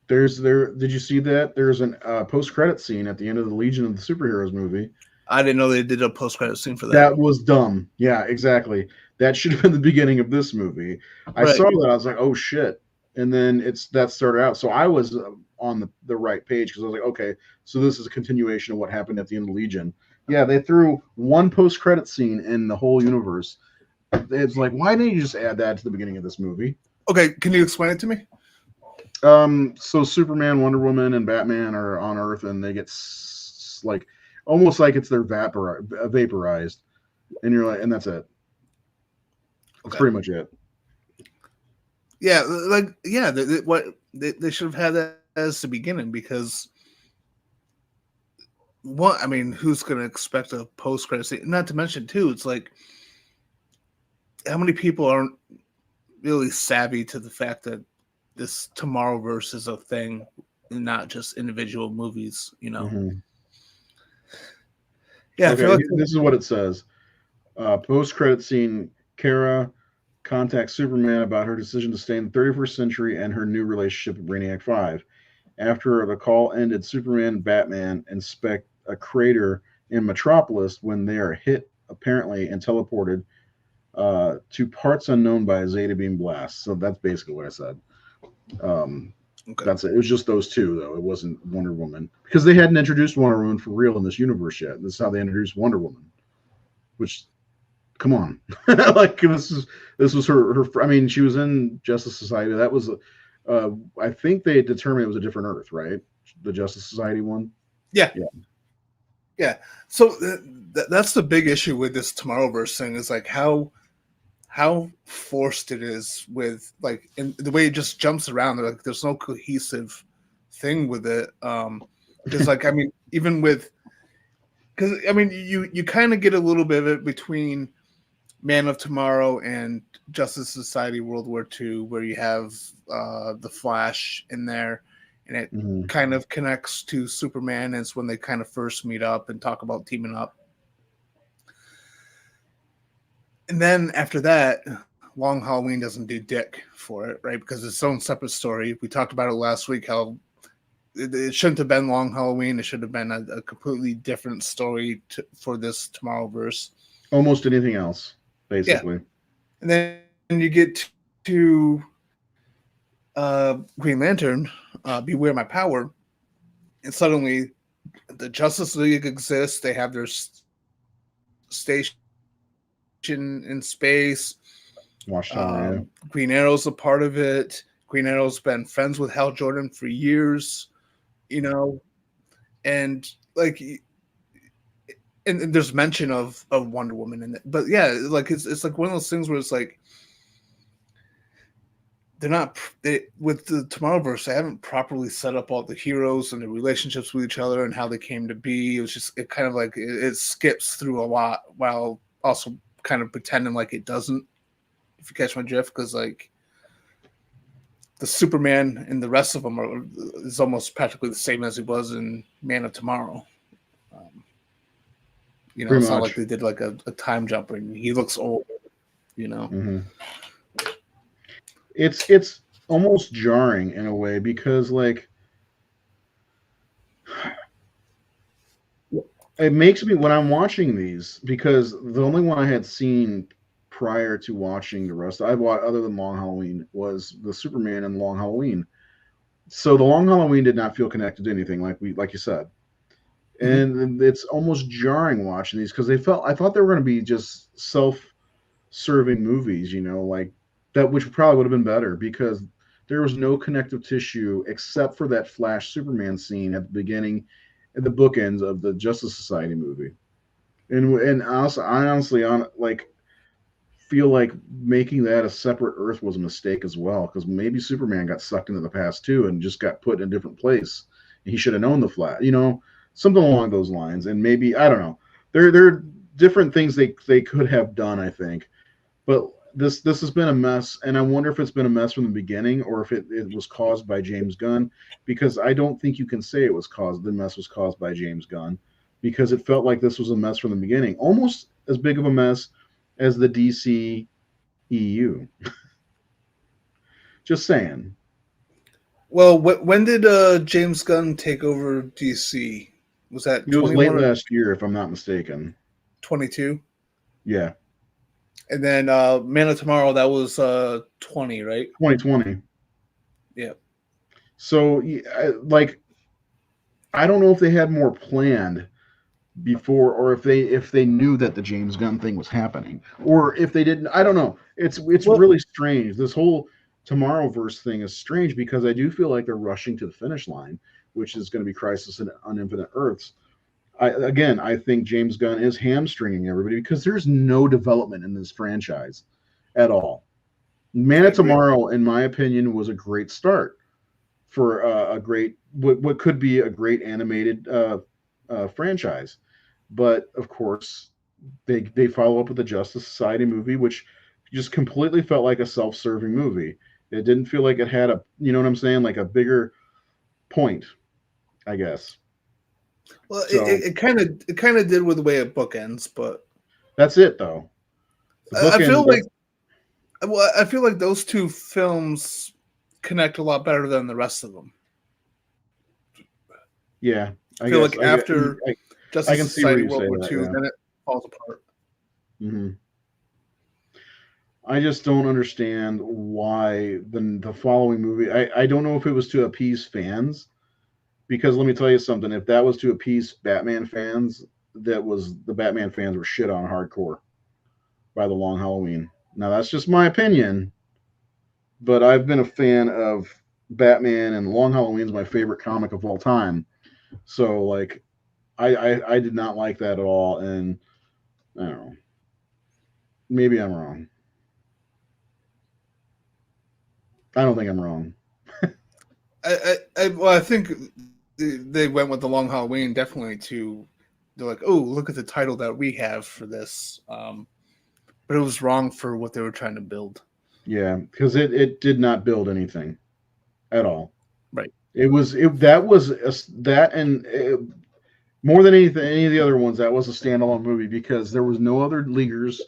Did you see that? There's an post credit scene at the end of the Legion of the Superheroes movie. I didn't know they did a post credit scene for that. That was dumb. Yeah, exactly. That should have been the beginning of this movie. I Right. saw that. I was like, oh shit. And then that started out. So I was on the right page because I was like, okay, so this is a continuation of what happened at the end of Legion. Yeah, they threw one post credit scene in the whole universe. It's like, why didn't you just add that to the beginning of this movie? Okay, can you explain it to me? So Superman, Wonder Woman, and Batman are on Earth, and they get like almost like it's their vaporized, and you're like, and that's it. That's Okay. pretty much it. Yeah, like yeah, what they should have had that as the beginning because what I mean, who's going to expect a post credit scene? Not to mention too, it's like how many people aren't really savvy to the fact that this Tomorrowverse is a thing, and not just individual movies. Mm-hmm. Yeah, I feel Okay, like this is what it says. Post credit scene: Kara contacts Superman about her decision to stay in the 31st century and her new relationship with Brainiac 5. After the call ended, Superman and Batman inspect a crater in Metropolis when they are hit, apparently, and teleported to parts unknown by a Zeta beam blast. So that's basically what I said. Um, okay. that's it. It was just those two, though. It wasn't Wonder Woman because they hadn't introduced Wonder Woman for real in this universe yet. This is how they introduced Wonder Woman, which come on, like this was her. I mean, she was in Justice Society. That was, I think they determined it was a different Earth, right? The Justice Society one. Yeah, Yeah. yeah. So that's the big issue with this Tomorrowverse thing is like how forced it is with like in the way it just jumps around. Like there's no cohesive thing with it. Because like I mean, even with because I mean you kind of get a little bit of it between Man of Tomorrow and Justice Society World War II, where you have the Flash in there, and it Mm-hmm. kind of connects to Superman. And it's when they kind of first meet up and talk about teaming up. And then after that, Long Halloween doesn't do dick for it, right? Because it's its own separate story. We talked about it last week how it shouldn't have been Long Halloween. It should have been a completely different story for this Tomorrowverse. Almost anything else, Yeah. basically. And then you get to Green Lantern, Beware My Power, and suddenly the Justice League exists. They have their station in space. Watchtower, Green Arrow's a part of it. Green Arrow's been friends with Hal Jordan for years, you know, and like, and there's mention of Wonder Woman in it, but yeah, like it's like one of those things where it's like they're not with the Tomorrowverse. They haven't properly set up all the heroes and the relationships with each other and how they came to be. It was just it kind of like it skips through a lot while also kind of pretending like it doesn't. If you catch my drift, because like the Superman and the rest of them is almost practically the same as he was in Man of Tomorrow. You know, pretty it's not much. like they did like a time jump and he looks old. You know, It's almost jarring in a way because like it makes me when I'm watching these because the only one I had seen prior to watching the rest I've watched other than Long Halloween was the Superman and Long Halloween. So the Long Halloween did not feel connected to anything like you said. And it's almost jarring watching these because I thought they were going to be just self-serving movies, like that, which probably would have been better because there was no connective tissue except for that Flash Superman scene at the beginning, at the bookends of the Justice Society movie. And also, I honestly on like feel like making that a separate Earth was a mistake as well because maybe Superman got sucked into the past too and just got put in a different place. And he should have known the Flash, something along those lines. And maybe I don't know. There are different things they could have done, I think. But this has been a mess, and I wonder if it's been a mess from the beginning or if it was caused by James Gunn, because I don't think you can say the mess was caused by James Gunn, because it felt like this was a mess from the beginning, almost as big of a mess as the DC EU. Just saying. Well, when did James Gunn take over DC? Was that It was late 21 or last year, if I'm not mistaken. 22? Yeah, And then Man of Tomorrow, that was 20, right? 2020. Yeah. So, I don't know if they had more planned before, or if they knew that the James Gunn thing was happening, or if they didn't. I don't know. It's really strange. This whole Tomorrowverse thing is strange because I do feel like they're rushing to the finish line, which is going to be Crisis on Infinite Earths. I think James Gunn is hamstringing everybody because there's no development in this franchise at all. Man of Tomorrow, in my opinion, was a great start for a great what could be a great animated franchise. But of course, they follow up with the Justice Society movie, which just completely felt like a self-serving movie. It didn't feel like it had you know what I'm saying, like a bigger point, I guess. Well, So it kind of did with the way it bookends, but that's it though. The I feel bookend. I feel like those two films connect a lot better than the rest of them. Yeah, I feel like after I Justice can see where Society you World say War that. II, Yeah. then it falls apart. Mm-hmm. I just don't understand why the following movie. I don't know if it was to appease fans, because let me tell you something. If that was to appease Batman fans, the Batman fans were shit on hardcore by the Long Halloween. Now that's just my opinion, but I've been a fan of Batman, and Long Halloween's my favorite comic of all time. So like, I did not like that at all, and I don't know. Maybe I'm wrong. I don't think I'm wrong. I think they went with the Long Halloween definitely to. They're like, oh, look at the title that we have for this, but it was wrong for what they were trying to build. Yeah, because it did not build anything at all. Right. It was that and more than anything, any of the other ones, that was a standalone movie because there was no other leaguers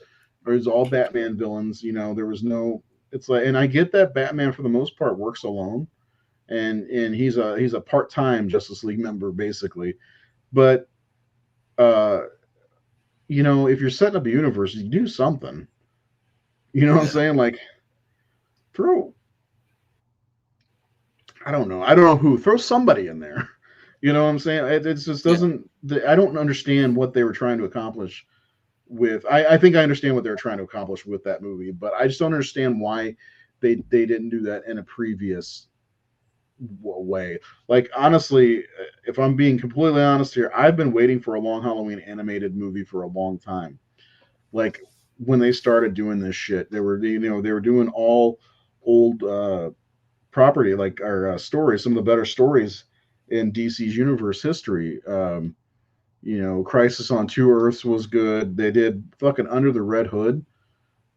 It was all Batman villains. You know, there was no. It's like, and I get that Batman for the most part works alone, and he's a part time Justice League member basically. But uh, you know, if you're setting up a universe, you do something. You know what I'm Yeah. saying? Like throw. I don't know. I don't know who. Throw somebody in there. You know what I'm saying? It just Yeah. doesn't. I don't understand what they were trying to accomplish with. I think I understand what they were trying to accomplish with that movie, but I just don't understand why they didn't do that in a previous way. Like honestly, if I'm being completely honest here, I've been waiting for a Long Halloween animated movie for a long time. Like when they started doing this shit, they were doing all old property like our stories, some of the better stories in DC's universe history. You know, Crisis on Two Earths was good. They did fucking Under the Red Hood.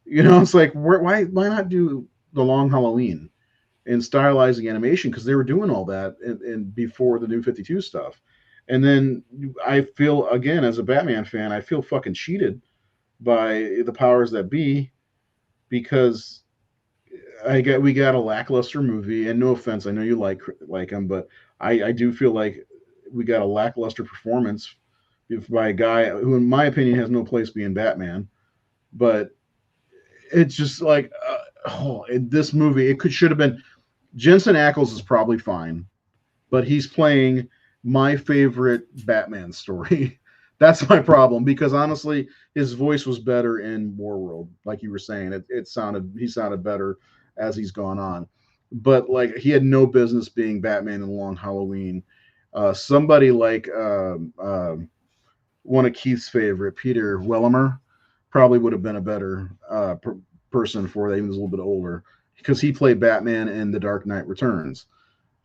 You know, it's like why not do the Long Halloween and stylizing animation because they were doing all that and before the New 52 stuff. And then I feel again as a Batman fan, I feel fucking cheated by the powers that be because we got a lackluster movie, and no offense, I know you like him, but I do feel like we got a lackluster performance by a guy who, in my opinion, has no place being Batman. But it's just like, this movie, it could should have been. Jensen Ackles is probably fine, but he's playing my favorite Batman story. That's my problem because honestly, his voice was better in Warworld, like you were saying. He sounded better as he's gone on, but like he had no business being Batman in Long Halloween. Somebody like one of Keith's favorite, Peter Wellimer, probably would have been a better person for that. He was a little bit older because he played Batman in The Dark Knight Returns.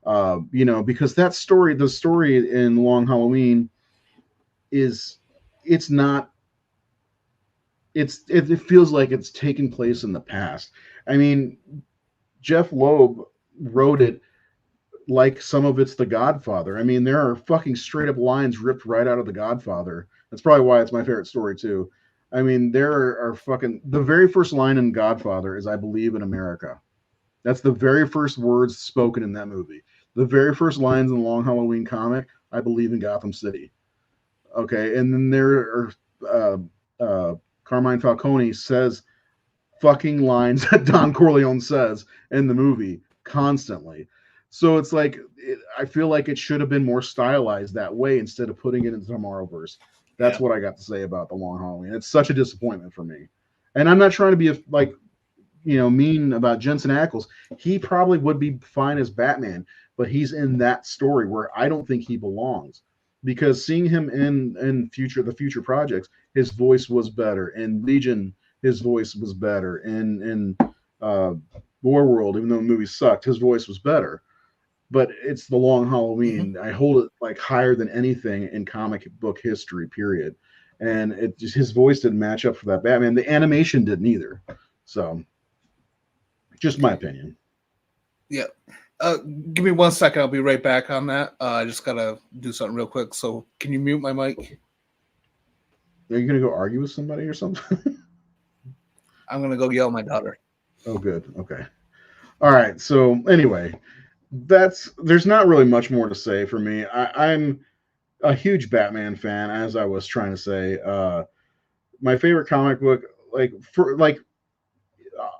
You know, because the story in Long Halloween is, it's not, it feels like it's taking place in the past. I mean, Jeff Loeb wrote it like some of it's The Godfather. I mean, there are fucking straight up lines ripped right out of The Godfather. That's probably why it's my favorite story too. I mean, there are fucking the very first line in Godfather is "I believe in America." That's the very first words spoken in that movie. The very first lines in the Long Halloween comic, "I believe in Gotham City." Okay, and then there are uh, Carmine Falcone says fucking lines that Don Corleone says in the movie constantly. So it's like I feel like it should have been more stylized that way instead of putting it into Tomorrowverse. That's Yeah. what I got to say about the Long Halloween. It's such a disappointment for me, and I'm not trying to be like mean about Jensen Ackles. He probably would be fine as Batman, but he's in that story where I don't think he belongs because seeing him in future projects, his voice was better. In Legion, his voice was better. In uh, War World, even though the movie sucked, his voice was better. But it's the Long Hmm. Halloween. I hold it like higher than anything in comic book history. Period. And it just his voice didn't match up for that Batman. The animation didn't either. So just my opinion. Yeah. Give me 1 second. I'll be right back on that. I just gotta do something real quick. So, can you mute my mic? Are you gonna go argue with somebody or something? I'm gonna go yell at my daughter. Oh, good. Okay. All right. So anyway, there's not really much more to say for me. I'm a huge Batman fan, as I was trying to say. My favorite comic book, like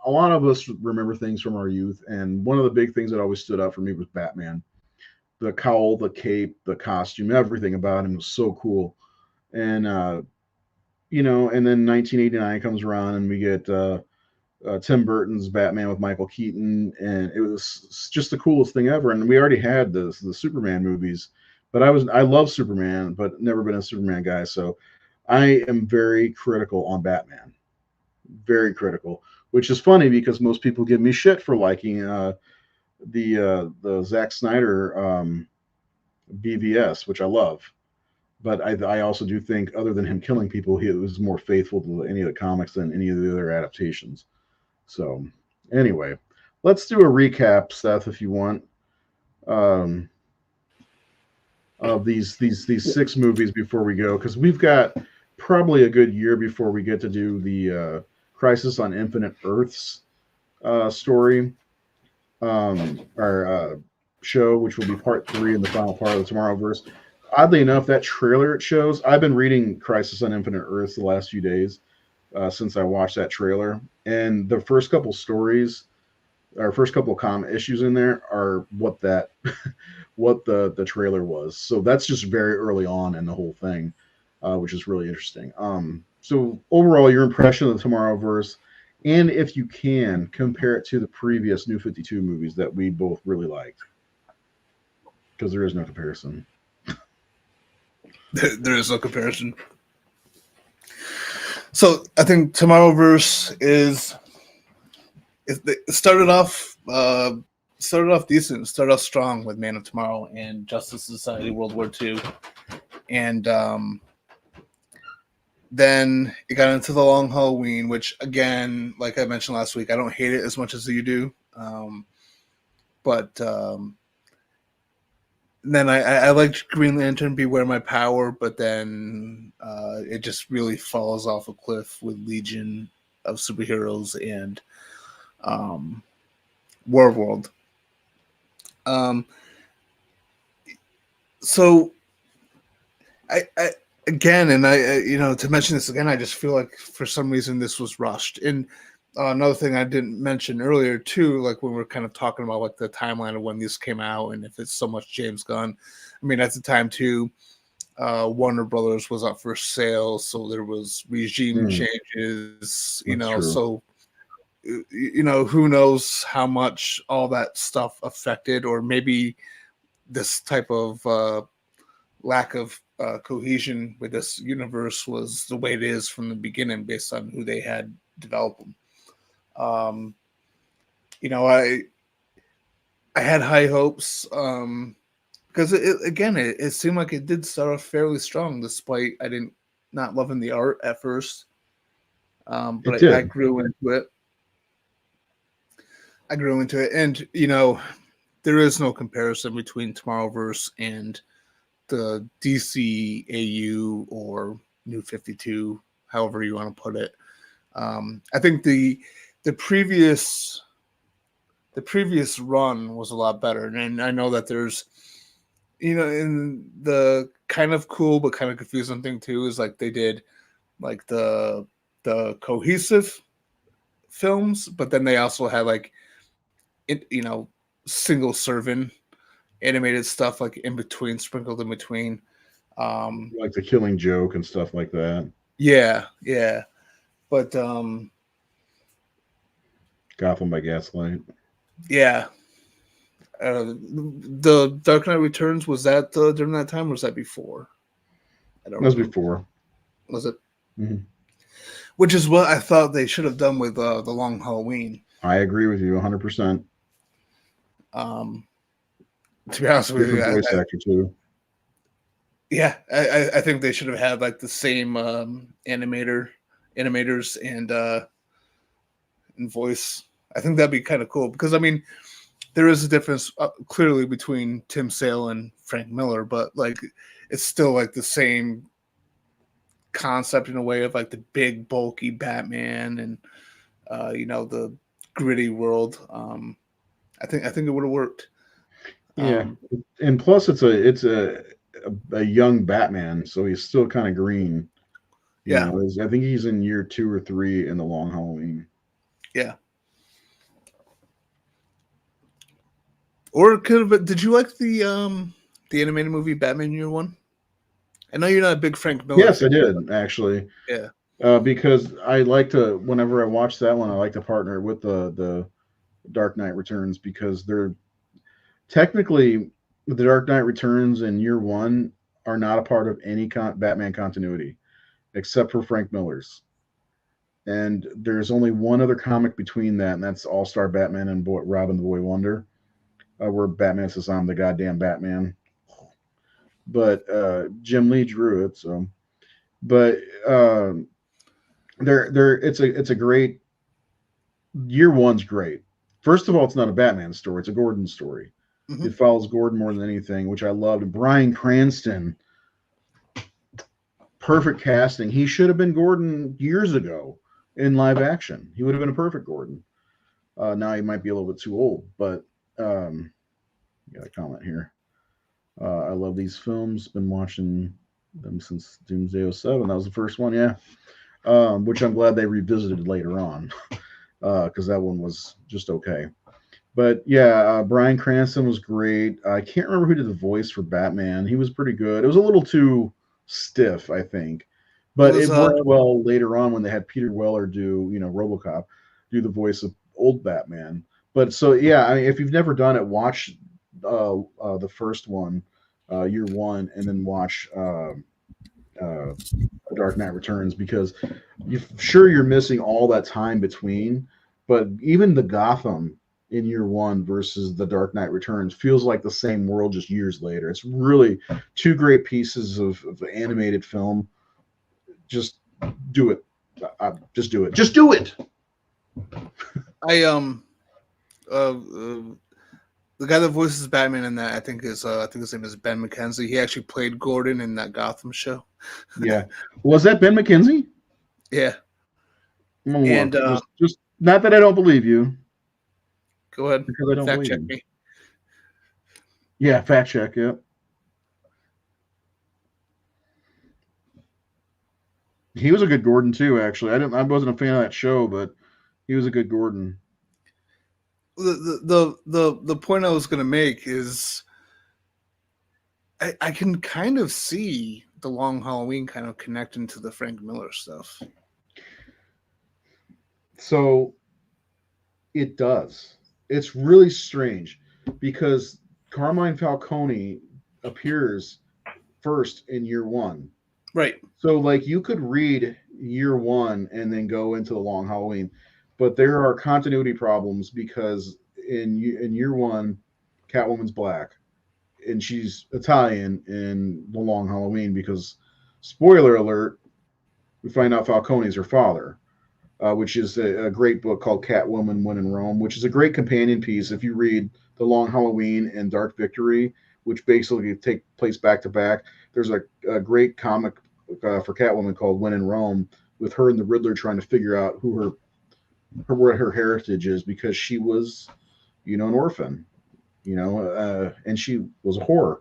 a lot of us remember things from our youth, and one of the big things that always stood out for me was Batman. The cowl, the cape, the costume, everything about him was so cool. And and then 1989 comes around, and we get Tim Burton's Batman with Michael Keaton, and it was just the coolest thing ever. And we already had the Superman movies, but I love Superman, but never been a Superman guy. So I am very critical on Batman, very critical. Which is funny because most people give me shit for liking the Zack Snyder BVS, which I love. But I also do think, other than him killing people, he was more faithful to any of the comics than any of the other adaptations. So, anyway, let's do a recap, Seth, if you want, um, of these six movies before we go, because we've got probably a good year before we get to do the Crisis on Infinite Earths story or show, which will be part 3 and the final part of the Tomorrowverse. Oddly enough, that trailer it shows, I've been reading Crisis on Infinite Earths the last few days since I watched that trailer, and the first couple stories, our first couple of issues in there are what that what the trailer was. So that's just very early on in the whole thing, which is really interesting. So overall, your impression of the Tomorrowverse, and if you can compare it to the previous New 52 movies that we both really liked, because there is no comparison. There is no comparison. So I think Tomorrowverse is it started off decent, started off strong with Man of Tomorrow and Justice Society World War II, and then it got into the Long Halloween, which again, like I mentioned last week, I don't hate it as much as you do, but then I liked Green Lantern Beware My Power, but then it just really falls off a cliff with Legion of Superheroes and War World. So I again, and I to mention this again, I just feel like for some reason this was rushed. And another thing I didn't mention earlier too, like when we were kind of talking about like the timeline of when this came out and if it's so much James Gunn. I mean, at the time too, Warner Brothers was up for sale, so there was regime changes. So who knows how much all that stuff affected, or maybe this type of lack of cohesion with this universe was the way it is from the beginning based on who they had developed them. I had high hopes because it seemed like it did start off fairly strong, despite I didn't not loving the art at first, but I grew into it. And there is no comparison between Tomorrowverse and the DC AU or New 52, however you want to put it. I think the previous run was a lot better, and I know that there's in the kind of cool but kind of confusing thing too is like they did like the cohesive films, but then they also had like single servant animated stuff like in between, sprinkled in between, like the Killing Joke and stuff like that. Yeah, but Gotham by Gaslight. Yeah. The Dark Knight Returns, was that during that time, or was that before? I don't know. That was before. Was it? Mm-hmm. Which is what I thought they should have done with the Long Halloween. I agree with you 100%. To be honest with you, voice actor too. Yeah, I think they should have had like the same animators and voice. I think that'd be kind of cool because I mean, there is a difference clearly between Tim Sale and Frank Miller, but like it's still like the same concept in a way of like the big bulky Batman and the gritty world. I think it would have worked. Yeah, and plus it's a young Batman, so he's still kind of green. I think he's in year 2 or 3 in the Long Halloween. Yeah. Or could have. Did you like the animated movie Batman Year One? I know you're not a big Frank Miller. Yes, I did actually. Yeah. Because I like to, whenever I watch that one, I like to partner with the Dark Knight Returns because they're technically the Dark Knight Returns and Year One are not a part of any Batman continuity except for Frank Miller's. And there's only one other comic between that, and that's All Star Batman and Robin the Boy Wonder, where Batman says, "I'm the goddamn Batman." But Jim Lee drew it, so. But it's a great. Year One's great. First of all, it's not a Batman story; it's a Gordon story. Mm-hmm. It follows Gordon more than anything, which I loved. Bryan Cranston, perfect casting. He should have been Gordon years ago. in live action. He would have been a perfect Gordon. Now he might be a little bit too old, but um, got a comment here. I love these films. Been watching them since Doomsday '07. That was the first one, yeah. Which I'm glad they revisited later on because that one was just okay. But yeah, Bryan Cranston was great. I can't remember who did the voice for Batman. He was pretty good. It was a little too stiff, I think, It but was it worked well later on when they had Peter Weller do, RoboCop, do the voice of old Batman. But so yeah, I mean, if you've never done it, watch the first one, year one, and then watch uh, Dark Knight Returns because sure you're missing all that time between, but even the Gotham in year one versus the Dark Knight Returns feels like the same world just years later. It's really two great pieces of animated film. Just do it. Just do it. Just do it. I the guy that voices Batman in that I think his name is Ben McKenzie. He actually played Gordon in that Gotham show. Yeah. Was that Ben McKenzie? Yeah, I'm gonna and look. Just not that I don't believe you, go ahead, because I don't fact believe check you. me. Yeah, fact check. Yep. He was a good Gordon too. Actually, I wasn't a fan of that show, but he was a good Gordon. The point I was going to make is I can kind of see the Long Halloween kind of connecting to the Frank Miller stuff. So it does. It's really strange because Carmine Falcone appears first in year one. Right. So like you could read year one and then go into the Long Halloween, but there are continuity problems because in year one, Catwoman's black and she's Italian in the Long Halloween because spoiler alert, we find out Falcone is her father. Which is a great book called Catwoman When in Rome, which is a great companion piece if you read The Long Halloween and Dark Victory, which basically take place back to back. There's a great comic for Catwoman called When in Rome with her and the Riddler trying to figure out what her heritage is because she was, an orphan, and she was a whore,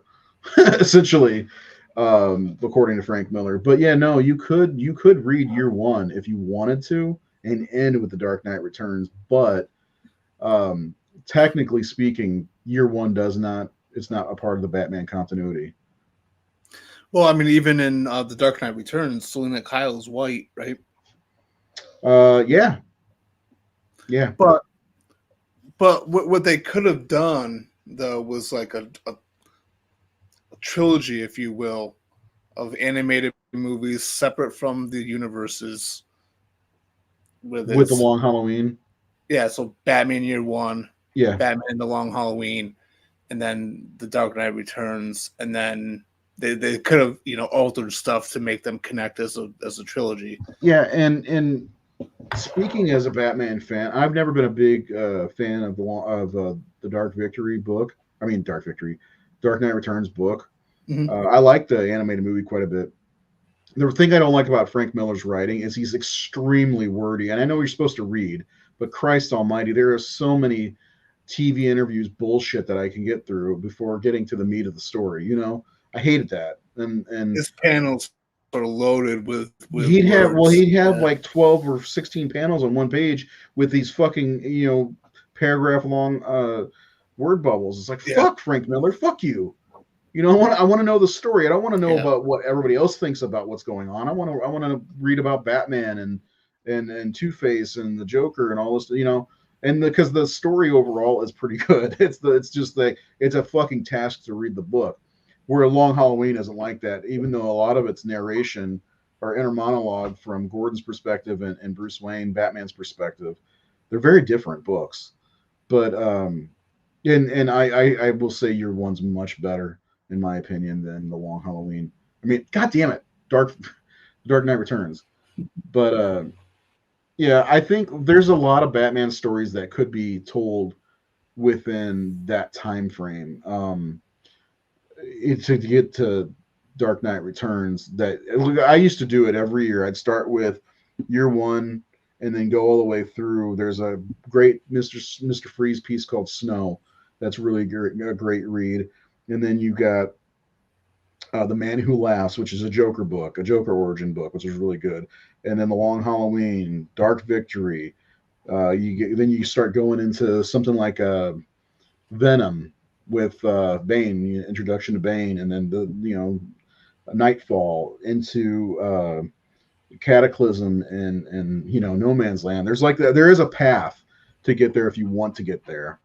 essentially, according to Frank Miller. But yeah, no, you could read year one if you wanted to and end with the Dark Knight Returns, but um, technically speaking, year one does not. It's not a part of the Batman continuity. Well, I mean, even in the Dark Knight Returns, Selena Kyle is white, right? Yeah, yeah, But what they could have done though was like a trilogy, if you will, of animated movies separate from the universes. With with the its Long Halloween. yeah, so Batman Year One, Yeah, Batman the Long Halloween, and then the Dark Knight Returns, and then they could have altered stuff to make them connect as a trilogy. yeah, and speaking as a Batman fan, I've never been a big fan of the Dark Victory book. I mean, Dark Victory, Dark Knight Returns book. Mm-hmm. I like the animated movie quite a bit. The thing I don't like about Frank Miller's writing is he's extremely wordy, and I know you're supposed to read, but Christ Almighty, there are so many TV interviews bullshit that I can get through before getting to the meat of the story. I hated that, and His panels are loaded with he'd words. have Yeah, like 12 or 16 panels on one page with these fucking paragraph long word bubbles. It's like yeah, fuck Frank Miller, fuck you. I want to know the story. I don't want to know yeah. about what everybody else thinks about what's going on. I want to read about Batman and Two Face and the Joker and all this. And because the story overall is pretty good. It's just like it's a fucking task to read the book. Where Long Halloween isn't like that, even though a lot of its narration or inner monologue from Gordon's perspective and Bruce Wayne, Batman's perspective, they're very different books. But and I will say your one's much better in my opinion than the Long Halloween. I mean, god damn it, Dark Knight Returns. But yeah, I think there's a lot of Batman stories that could be told within that time frame. To get to Dark Knight Returns, that I used to do it every year. I'd start with year one and then go all the way through. There's a great Mr. Freeze piece called Snow. That's really great, a great read. And then you got The Man Who Laughs, which is a Joker book, a Joker origin book, which is really good. And then The Long Halloween, Dark Victory. Then you start going into something like Venom with Bane, introduction to Bane, and then Nightfall into Cataclysm and No Man's Land. There is a path to get there if you want to get there.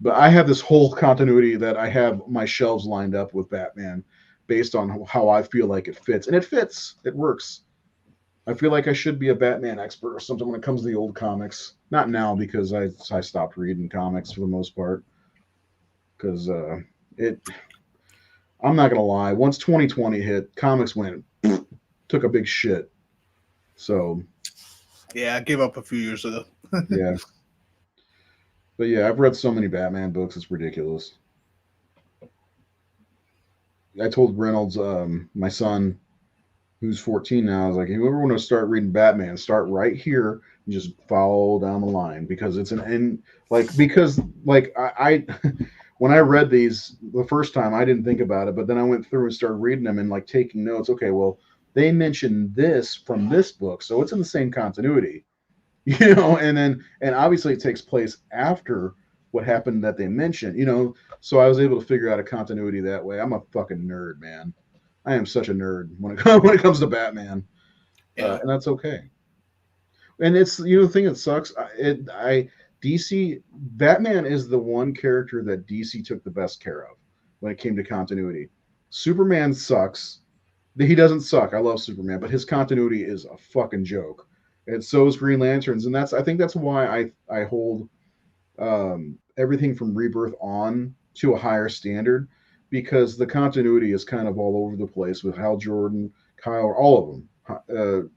But I have this whole continuity that I have my shelves lined up with Batman based on how I feel like it fits, and it fits. It works. I feel like I should be a Batman expert or something when it comes to the old comics. Not now because I stopped reading comics for the most part. Because it, I'm not gonna lie. Once 2020 hit, comics went took a big shit. So Yeah, I gave up a few years ago. yeah, but yeah, I've read so many Batman books. It's ridiculous. I told Reynolds, my son, who's 14 now, I was like, if you ever want to start reading Batman, start right here and just follow down the line because it's an end. I when I read these the first time, I didn't think about it, but then I went through and started reading them and like taking notes. Okay, well, they mentioned this from this book, so it's in the same continuity, and obviously it takes place after what happened that they mentioned. So I was able to figure out a continuity that way. I'm a fucking nerd, man. I am such a nerd when it comes to Batman, Yeah. and that's okay. And it's the thing that sucks. DC Batman is the one character that DC took the best care of when it came to continuity. Superman sucks. He doesn't suck. I love Superman, but his continuity is a fucking joke. And so is Green Lanterns, and I think that's why I hold everything from Rebirth on to a higher standard because the continuity is kind of all over the place with Hal Jordan, Kyle, all of them.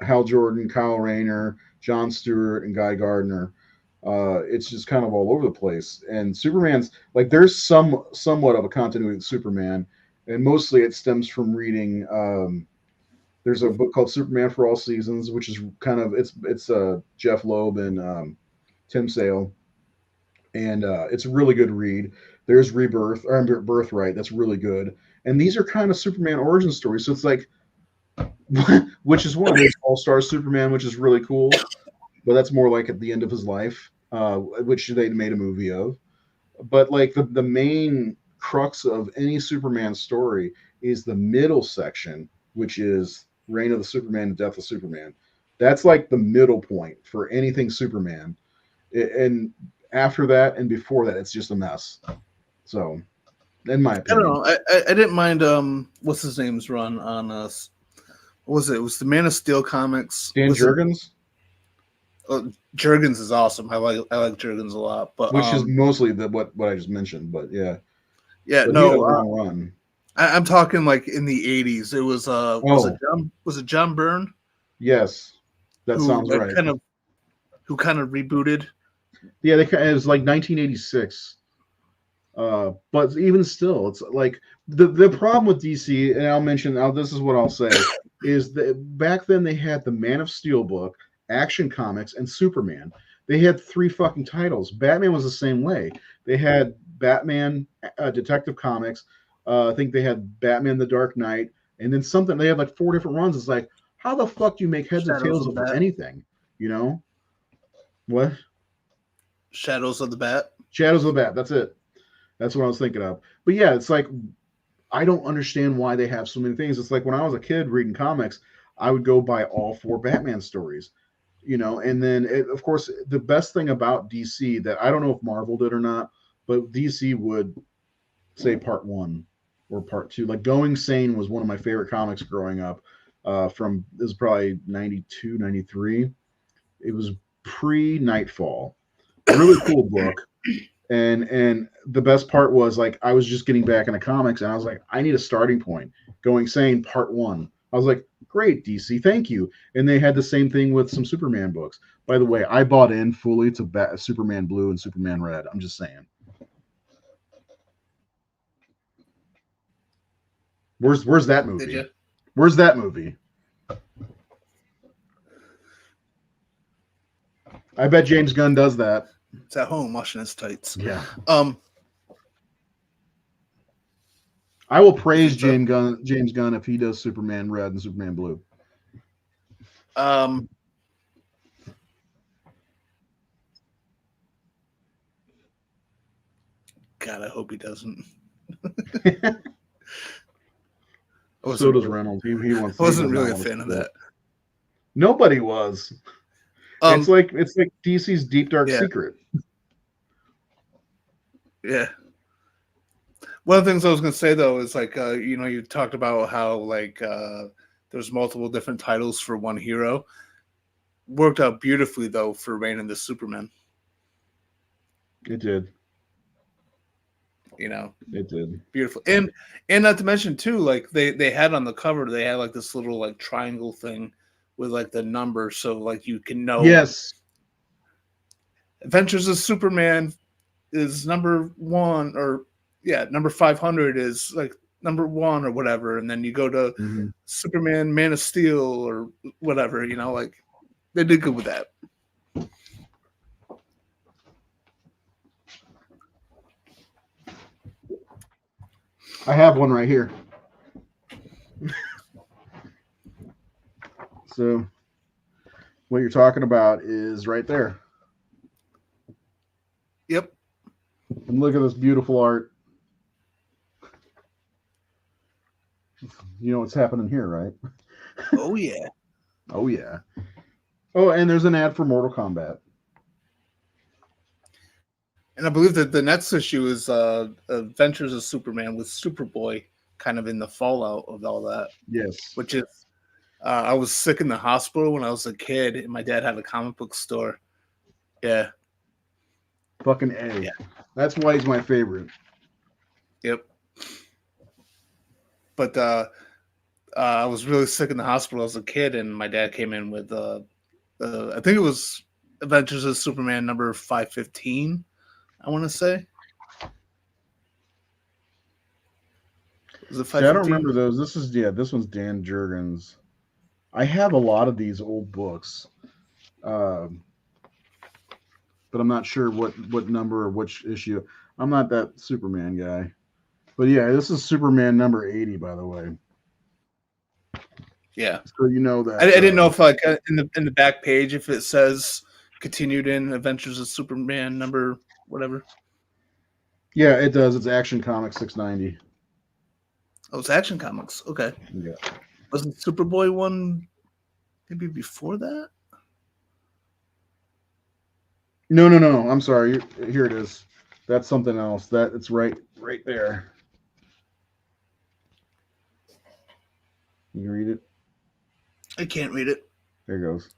Hal Jordan, Kyle Rayner, John Stewart, and Guy Gardner. It's just kind of all over the place. And Superman's like there's somewhat of a continuity with Superman, and mostly it stems from reading. There's a book called Superman for All Seasons, which is kind of it's Jeff Loeb and Tim Sale, and it's a really good read. There's Rebirth or Birthright, that's really good. And these are kind of Superman origin stories, so it's like, which is one. There's All Star Superman, which is really cool, but that's more like at the end of his life, which they made a movie of. But like the main crux of any Superman story is the middle section, which is Reign of the Superman and Death of Superman. That's like the middle point for anything Superman. And after that and before that, it's just a mess. So, in my I don't opinion, know. I didn't mind what's his name's run on us. What was it? It was the Man of Steel comics. Dan Was Jurgens, Jurgens is awesome. I like Jurgens a lot. But which is mostly what I just mentioned, but yeah, yeah, but he had a no, long run. I'm talking like in the '80s. It was Oh, was it John Byrne yes, that who sounds right. kind of rebooted. Yeah, it was like 1986. But even still, it's like the problem with DC, and I'll mention now. This is what I'll say: is that back then they had the Man of Steel book, Action Comics, and Superman. They had three fucking titles. Batman was the same way. They had Batman Detective Comics. I think they had Batman the Dark Knight, and then something. They had like four different runs. It's like, how the fuck do you make heads or Shadows tails of the of Bat. anything? You know what? Shadows of the Bat. Shadows of the Bat. That's it. That's what I was thinking of. But yeah, it's like I don't understand why they have so many things. It's like when I was a kid reading comics, I would go buy all four Batman stories, and then of course the best thing about DC that I don't know if Marvel did or not, but DC would say part one or part two. Like Going Sane was one of my favorite comics growing up. From This is probably 92, 93. It was pre Nightfall. Really cool book. And the best part was like I was just getting back into comics and I was like, I need a starting point. Going Sane part one. I was like, great, DC, thank you. And they had the same thing with some Superman books. By the way, I bought in fully to Superman Blue and Superman Red. I'm just saying. Where's that Did movie? you? Where's that movie? I bet James Gunn does that. It's at home washing his tights. Yeah. Um, I will you praise think so? James Gunn if he does Superman Red and Superman Blue. Um, God, I hope he doesn't. I So wasn't does really, Reynolds. He I he wasn't does not really a want to fan see of that. that. Nobody was. Um, It's like DC's deep dark yeah, secret. yeah. One of the things I was gonna say though is like, you talked about how like there's multiple different titles for one hero. Worked out beautifully though for Reign of the Superman. It did. You know, It did. beautiful, and not to mention too, like they had on the cover, they had like this little like triangle thing with like the number, so like you can know Yes. Adventures of Superman is number one, or yeah, number 500 is like number one or whatever, and then you go to Hmm. Superman, Man of Steel, or whatever. Like they did good with that. I have one right here. So what you're talking about is right there. Yep. And look at this beautiful art. You know what's happening here, right? Oh yeah. Oh yeah. Oh, and there's an ad for Mortal Kombat. And I believe that the next issue is Adventures of Superman with Superboy kind of in the fallout of all that, Yes. which is I was sick in the hospital when I was a kid, and my dad had a comic book store. Yeah. Fucking A. Yeah. That's why he's my favorite. Yep. But I was really sick in the hospital as a kid, and my dad came in with I think it was Adventures of Superman number 515. I want to say, was it See, I don't 515? remember those. This one's Dan Jurgens. I have a lot of these old books, um, but I'm not sure what number or which issue. I'm not that Superman guy. But yeah, this is Superman number 80, by the way. Yeah, So you know I that. didn't know if like in the back page if it says continued in Adventures of Superman number whatever. Yeah, it does. It's Action Comics 690. Oh, it's Action Comics. Okay, Yeah. wasn't Superboy one maybe before that? No, no, no. I'm sorry. Here it is. That's something else. It's right there. You read it. I can't read it. There it goes.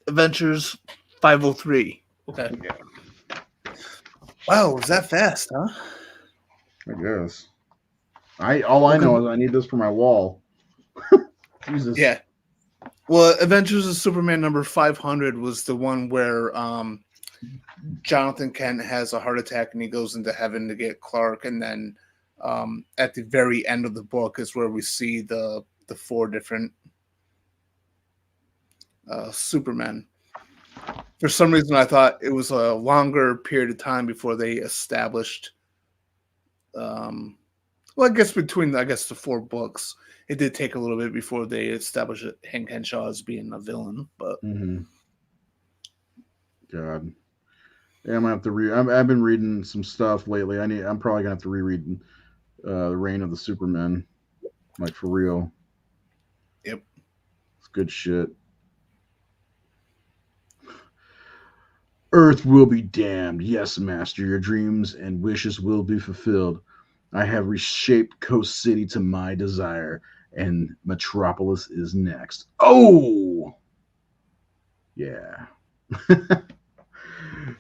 Adventures 503. Okay. Yeah, Wow, was that fast, huh? I guess. All I Okay. know is I need this for my wall. Jesus. Yeah. Well, Adventures of Superman number 500 was the one where Jonathan Kent has a heart attack and he goes into heaven to get Clark, and then at the very end of the book is where we see the four different Supermen. For some reason, I thought it was a longer period of time before they established. Um, well, I guess between the four books, it did take a little bit before they established Hank Henshaw as being a villain, but Hmm. God. Yeah, I'm gonna have to read. I've been reading some stuff lately. I'm probably gonna have to reread the Reign of the Supermen, like for real. yep. It's good shit. Earth will be damned. Yes, Master, your dreams and wishes will be fulfilled. I have reshaped Coast City to my desire, and Metropolis is next. Oh, yeah.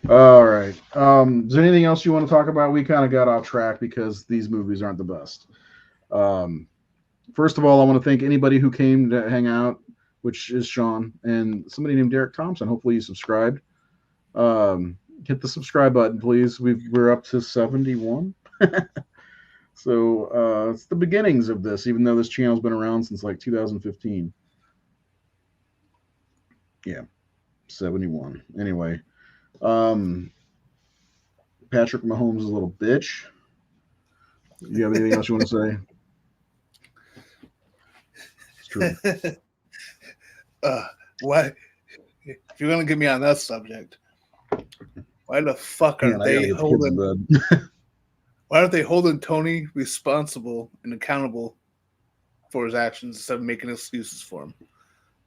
All right. Is there anything else you want to talk about? We kind of got off track because these movies aren't the best. Um, First of all, I want to thank anybody who came to hang out, which is Sean and somebody named Derek Thompson. Hopefully, you subscribed. Hit the subscribe button, please. We're up to 71. So it's the beginnings of this, even though this channel's been around since like 2015. Yeah. 71. Anyway, um, Patrick Mahomes is a little bitch. You have anything else you want to say? It's true. uh, why? If you're gonna get me on that subject, why the fuck are Man, I gotta they get the kids to holding? bed. Why aren't they holding Tony responsible and accountable for his actions instead of making excuses for him?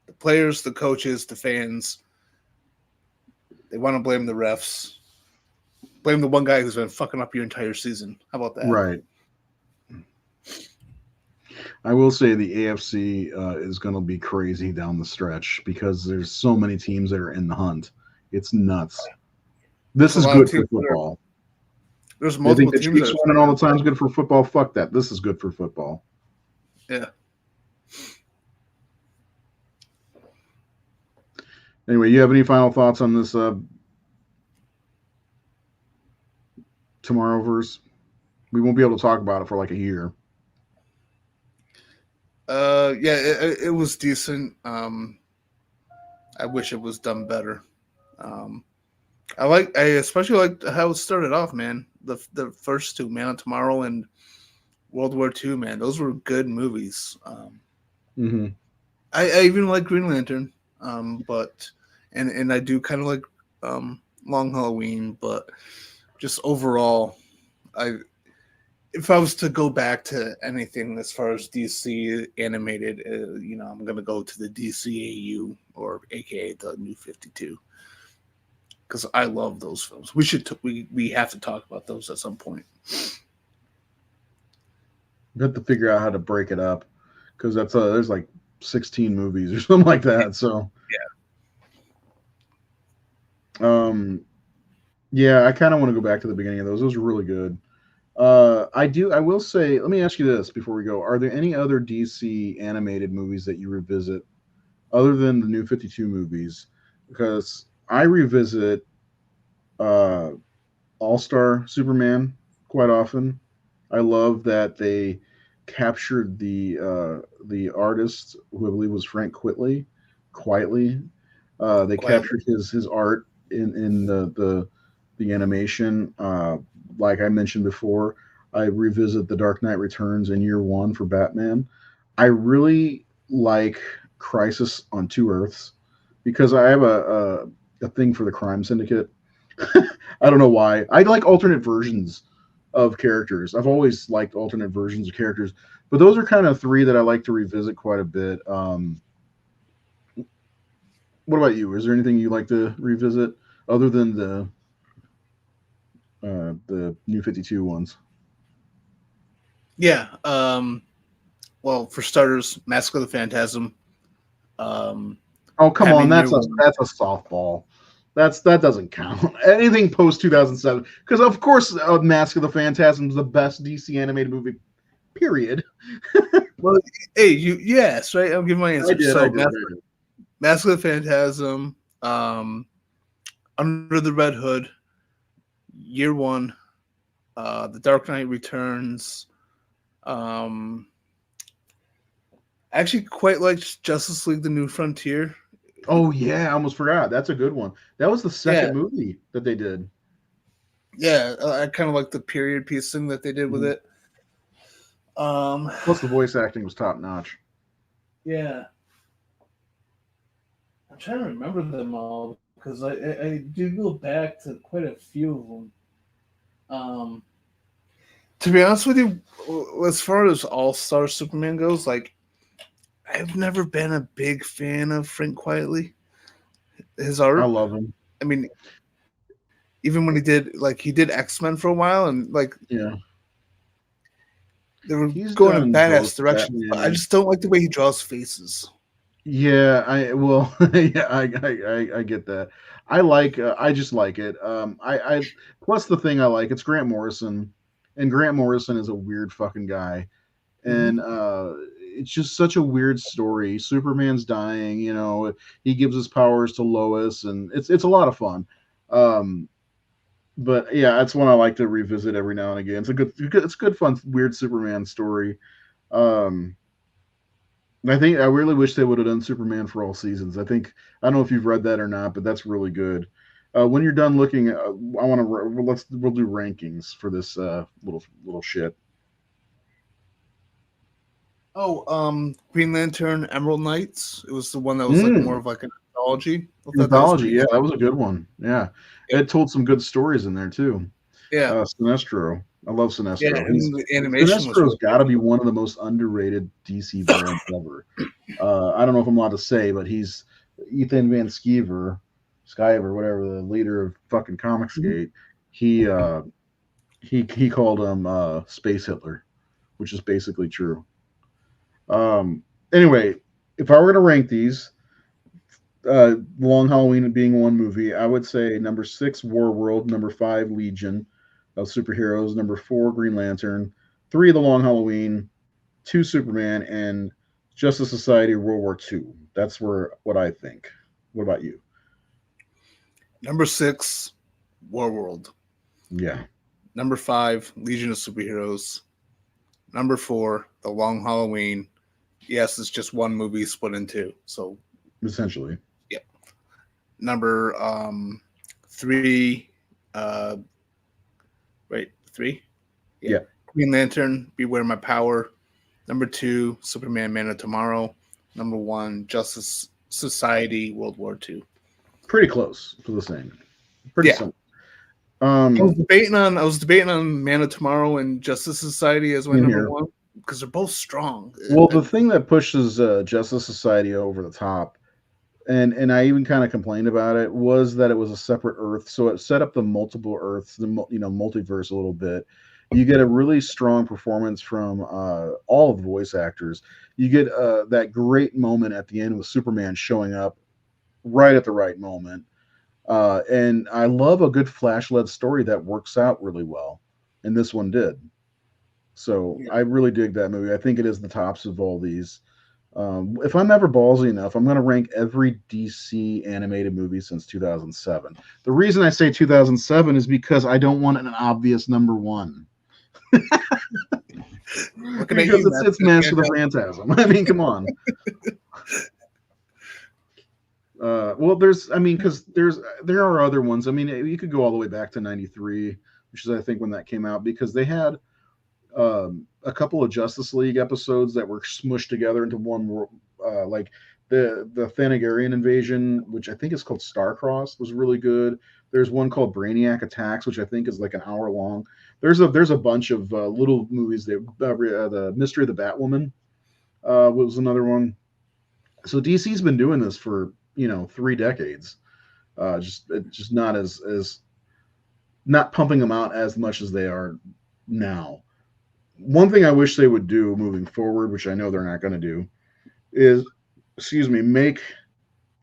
The players, the coaches, the fans, they want to blame the refs. Blame the one guy who's been fucking up your entire season. How about that? Right. I will say the AFC is going to be crazy down the stretch because there's so many teams that are in the hunt. It's nuts. There's This a is lot of good for teams that are. football. There's They think multiple the teams that Chiefs are winning starting all to the time is play. good for football. Fuck that. This is good for football. Yeah. Anyway, you have any final thoughts on this Tomorrowverse? We won't be able to talk about it for like a year. Yeah, it was decent. I wish it was done better. Um, I especially liked how it started off, man. The first two, Man of Tomorrow and World War II, man. Those were good movies. Hmm. I even like Green Lantern, but and I do kind of like Long Halloween, but just overall, I if I was to go back to anything as far as DC animated, I'm gonna go to the DCAU or AKA the New 52 because I love those films. We have to talk about those at some point. We have to figure out how to break it up because there's like 16 movies or something like that. So um, yeah, I kind of want to go back to the beginning of those. Those were really good. I do. I will say. Let me ask you this before we go: are there any other DC animated movies that you revisit other than the New 52 movies? Because I revisit uh, All Star Superman quite often. I love that they captured the artist who I believe was Frank Quitely quietly. They Quietly. captured his art in the animation. Like I mentioned before, I revisit The Dark Knight Returns in year one for Batman. I really like Crisis on Two Earths because I have a thing for the Crime Syndicate. I don't know why. I like alternate versions of characters. I've always liked alternate versions of characters, but those are kind of three that I like to revisit quite a bit. What about you? Is there anything you like to revisit other than the New 52 ones? Yeah. Well, for starters, Mask of the Phantasm. Um, Oh, come on, Batman Year One. that's a softball. That doesn't count. Anything post 2007, because of course, Mask of the Phantasm is the best DC animated movie. Period. Well, hey, yes, right. I'm giving my I answer. did. I So, did. I did. Mask of the Phantasm, Under the Red Hood, Year One, The Dark Knight Returns. Um, I actually quite liked Justice League: The New Frontier. Oh yeah, I almost forgot. That's a good one. That was the Yeah, second movie that they did. yeah. I kind of like the period piece thing that they did with Mhm. it. Um, Plus, the voice acting was top notch. yeah. I'm trying to remember them all because I do go back to quite a few of them. Um, to be honest with you, as far as All Star Superman goes, like I've never been a big fan of Frank Quietly. His I art. love him. I mean, even when he did X Men for a while, and like Yeah, they were he's going in done both badass directions, but I Batman. just don't like the way he draws faces. Yeah, I well, yeah, I get that. I just like it. I plus the thing I like it's Grant Morrison, and Grant Morrison is a weird fucking guy, Mm-hmm. and it's just such a weird story. Superman's dying, he gives his powers to Lois, and it's a lot of fun. Um, but yeah, it's one I like to revisit every now and again. It's a good fun, weird Superman story. Um, And I really wish they would have done Superman for all seasons. I don't know if you've read that or not, but that's really good. When you're done looking, I want to we'll do rankings for this little shit. Oh, Green Lantern Emerald Knights. It was the one that was like more Mm, of like an anthology. I thought that was Anthology, pretty yeah, good. that was a good one. Yeah, it told some good stories in there too. Yeah, Sinestro, I love yeah, Sinestro. and the animation was Sinestro's really got good. to be one of the most underrated DC villains ever. I don't know if I'm allowed to say, but he's Ethan Van Sciver, whatever, the leader of fucking Mhm. Comicsgate. He uh, he called him Space Hitler, which is basically true. Um, anyway, if I were to rank these, Long Halloween being one movie, I would say number 6, War World, number 5, Legion of Superheroes, number 4, Green Lantern, 3, The Long Halloween, 2, Superman, and Justice Society World War II. That's where what I think. What about you? Number 6, War World. Yeah, Number 5, Legion of Superheroes. Number 4, The Long Halloween. Yes, it's just one movie split in two. So essentially. yeah. Number 3, uh, right? 3. Yeah. Yeah, Green Lantern, Beware My Power. Number 2, Superman, Man of Tomorrow. Number 1, Justice Society, World War II. pretty close to the same. Pretty Yeah, similar. I was Um, debating on I was debating on Man of Tomorrow and Justice Society as my in number here, one because they're both strong. well, the thing that pushes Justice Society over the top, and I even kind of complained about it, was that it was a separate Earth, so it set up the multiple Earths, multiverse a little bit. You get a really strong performance from all of the voice actors. You get that great moment at the end with Superman showing up right at the right moment, and I love a good flash led story that works out really well, and this one did. So Yeah. I really dig that movie. I think it is the tops of all these. If I'm ever ballsy enough, I'm going to rank every DC animated movie since 2007. The reason I say 2007 is because I don't want an obvious number one. Looking at Because you, it's Master Master of the Phantasm. Phantasm. I mean, come on. Well, because there are other ones. I mean, you could go all the way back to '93, which is I think when that came out, because they had a couple of Justice League episodes that were smushed together into one. Like the Thanagarian invasion, which I think is called Starcross, was really good. There's one called Brainiac Attacks, which I think is like an hour long. There's a bunch of little movies that the Mystery of the Batwoman was another one. So DC's been doing this for 3 decades. Just not as not pumping them out as much as they are now. One thing I wish they would do moving forward, which I know they're not going to do, is, excuse me, make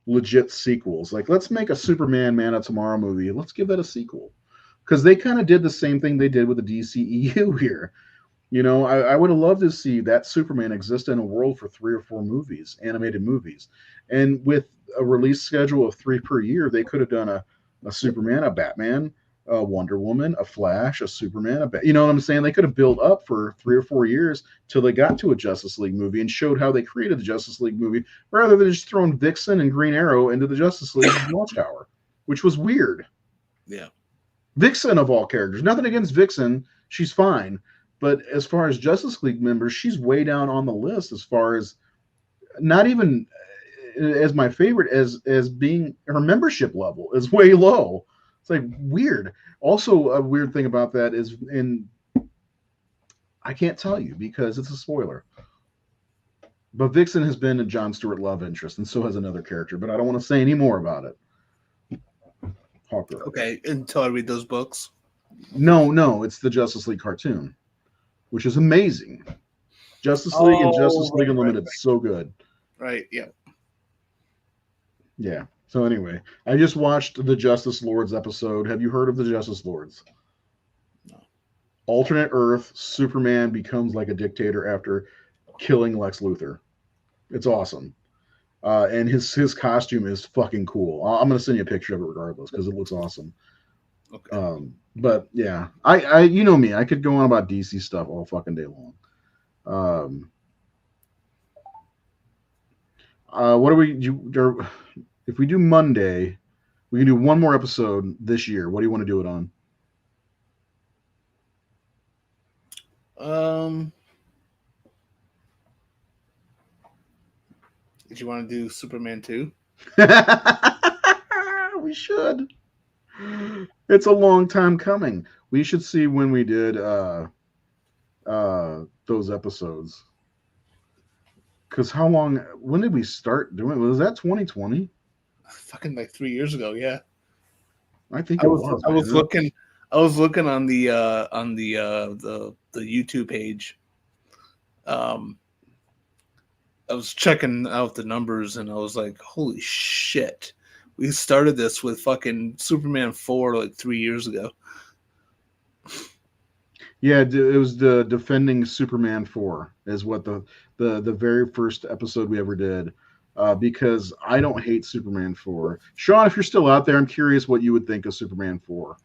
legit sequels. Like, let's make a Superman Man of Tomorrow movie. Let's give that a sequel. Because they kind of did the same thing they did with the DCEU here. I would have loved to see that Superman exist in a world for 3 or 4 movies, animated movies. And with a release schedule of 3 per year, they could have done a Superman, a Batman, a Wonder Woman, a Flash, a Superman, you know what I'm saying? They could have built up for 3 or 4 years till they got to a Justice League movie and showed how they created the Justice League movie rather than just throwing Vixen and Green Arrow into the Justice League Watchtower, which was weird. Yeah. Vixen of all characters. Nothing against Vixen. She's fine. But as far as Justice League members, she's way down on the list as far as not even as my favorite as being her membership level is way low. It's like weird. Also, a weird thing about that is in I can't tell you because it's a spoiler. But Vixen has been a John Stewart love interest, and so has another character. But I don't want to say any more about it. Hawkgirl. Okay, until I read those books. No, it's the Justice League cartoon, which is amazing. Justice League and Oh, Justice League right, Unlimited, so good. right. Yeah. Yeah. So anyway, I just watched the Justice Lords episode. Have you heard of the Justice Lords? No. Alternate Earth, Superman becomes like a dictator after killing Lex Luthor. It's awesome. And his costume is fucking cool. I'm gonna send you a picture of it regardless because it looks awesome. Okay. But yeah, I you know me, I could go on about DC stuff all fucking day long. Um, What do we do? If we do Monday, we can do one more episode this year. What do you want to do it on? Um, did you want to do Superman 2? We should. It's a long time coming. We should see when we did those episodes. Because how long? When did we start doing? Was that 2020? Fucking like 3 years ago, yeah. I think I it was was, I was man. looking I was looking on the YouTube page. Um, I was checking out the numbers and I was like, holy shit. We started this with fucking Superman 4 like 3 years ago. Yeah, it was the Defending Superman 4 is what the very first episode we ever did. Because I don't hate Superman 4. Sean, if you're still out there, I'm curious what you would think of Superman 4.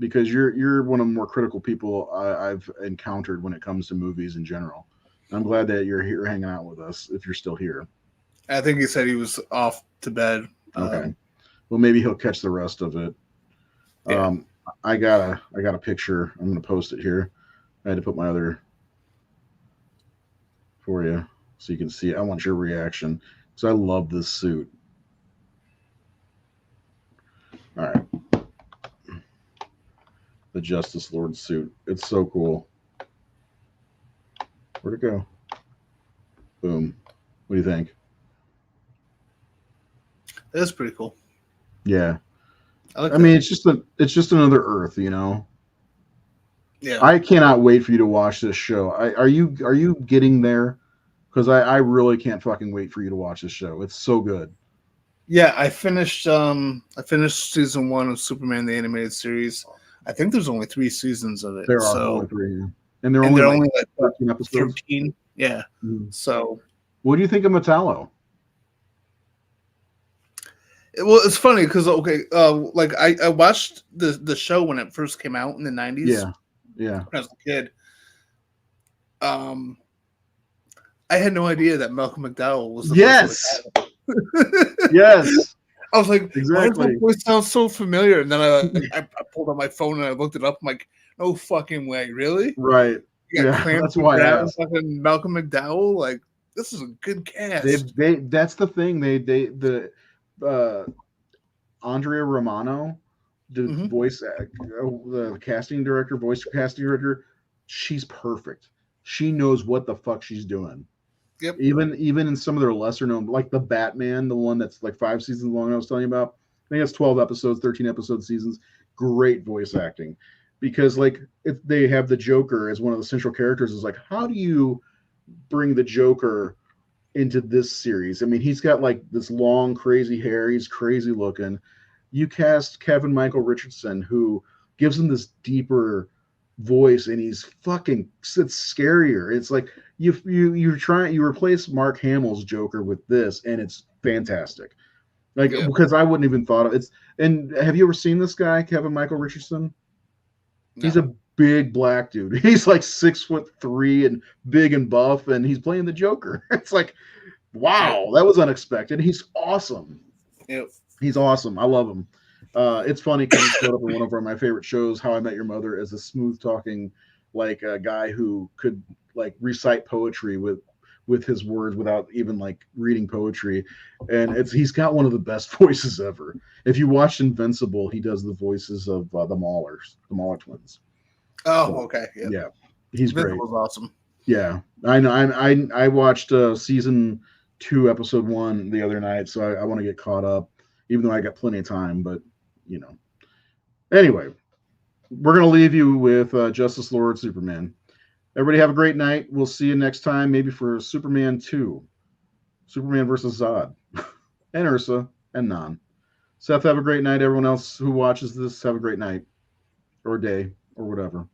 Because you're one of the more critical people I've encountered when it comes to movies in general. I'm glad that you're here hanging out with us if you're still here. I think he said he was off to bed. Okay. Well, maybe he'll catch the rest of it. Yeah. Um, I got a picture. I'm gonna post it here. I had to put my other for you so you can see it. I want your reaction because I love this suit. All right, the Justice Lord suit. It's so cool. Where'd it go? Boom. What do you think? That's pretty cool. Yeah. I like I mean, that. it's just another Earth, you know. Yeah. I cannot wait for you to watch this show. Are you getting there? Because I really can't fucking wait for you to watch this show. It's so good. Yeah, I finished season 1 of Superman the animated series. I think there's only 3 seasons of it. There are only So, three, and they're and only they're like only like what, 13 episodes. 13? Yeah. Mhm. So, What do you think of Metallo? well, it's funny because okay, like I watched the show when it first came out in the 90s Yeah, yeah. when I was a kid. Um, I had no idea that Malcolm McDowell was the voice of the Yes, cat. yes, I was like, why does that exactly. voice sound so familiar? And then I pulled out my phone and I looked it up. I'm like, no fucking way, really? Right. You got Yeah, that's Clancy why I Brown and asked. fucking Malcolm McDowell. Like, this is a good cast. They that's the thing. The Andrea Romano, the Hmm. the casting director, voice casting director, she's perfect. She knows what the fuck she's doing. Yep. Even in some of their lesser known, like the Batman, the one that's like 5 seasons long, I was telling you about. I think it's 12 episodes, 13 episode seasons. Great voice acting, because like if they have the Joker as one of the central characters, is like how do you bring the Joker into this series? I mean, he's got like this long, crazy hair. He's crazy looking. You cast Kevin Michael Richardson, who gives him this deeper voice, and he's fucking it's scarier. It's like you replace Mark Hamill's Joker with this, and it's fantastic. Like Yep. because I wouldn't even thought of it's. And have you ever seen this guy, Kevin Michael Richardson? He's No. a big black dude. He's like 6'3" and big and buff, and he's playing the Joker. It's like, Yep. wow, that was unexpected. He's awesome. Yep. He's awesome. I love him. It's funny because he showed up in one of my favorite shows, How I Met Your Mother, as a smooth talking, like a guy who could like recite poetry with his words without even like reading poetry, and he's got one of the best voices ever. If you watched Invincible, he does the voices of the Mauler twins. Oh, So okay. Yep. yeah, he's Vince great. was awesome. Yeah, I know. I watched season 2, episode 1 the other night, so I want to get caught up, even though I got plenty of time. But you know, anyway, we're gonna leave you with Justice Lord Superman. Everybody have a great night. We'll see you next time, maybe for Superman 2, Superman versus Zod, and Ursa and Nan. Seth, have a great night. Everyone else who watches this, have a great night or day or whatever.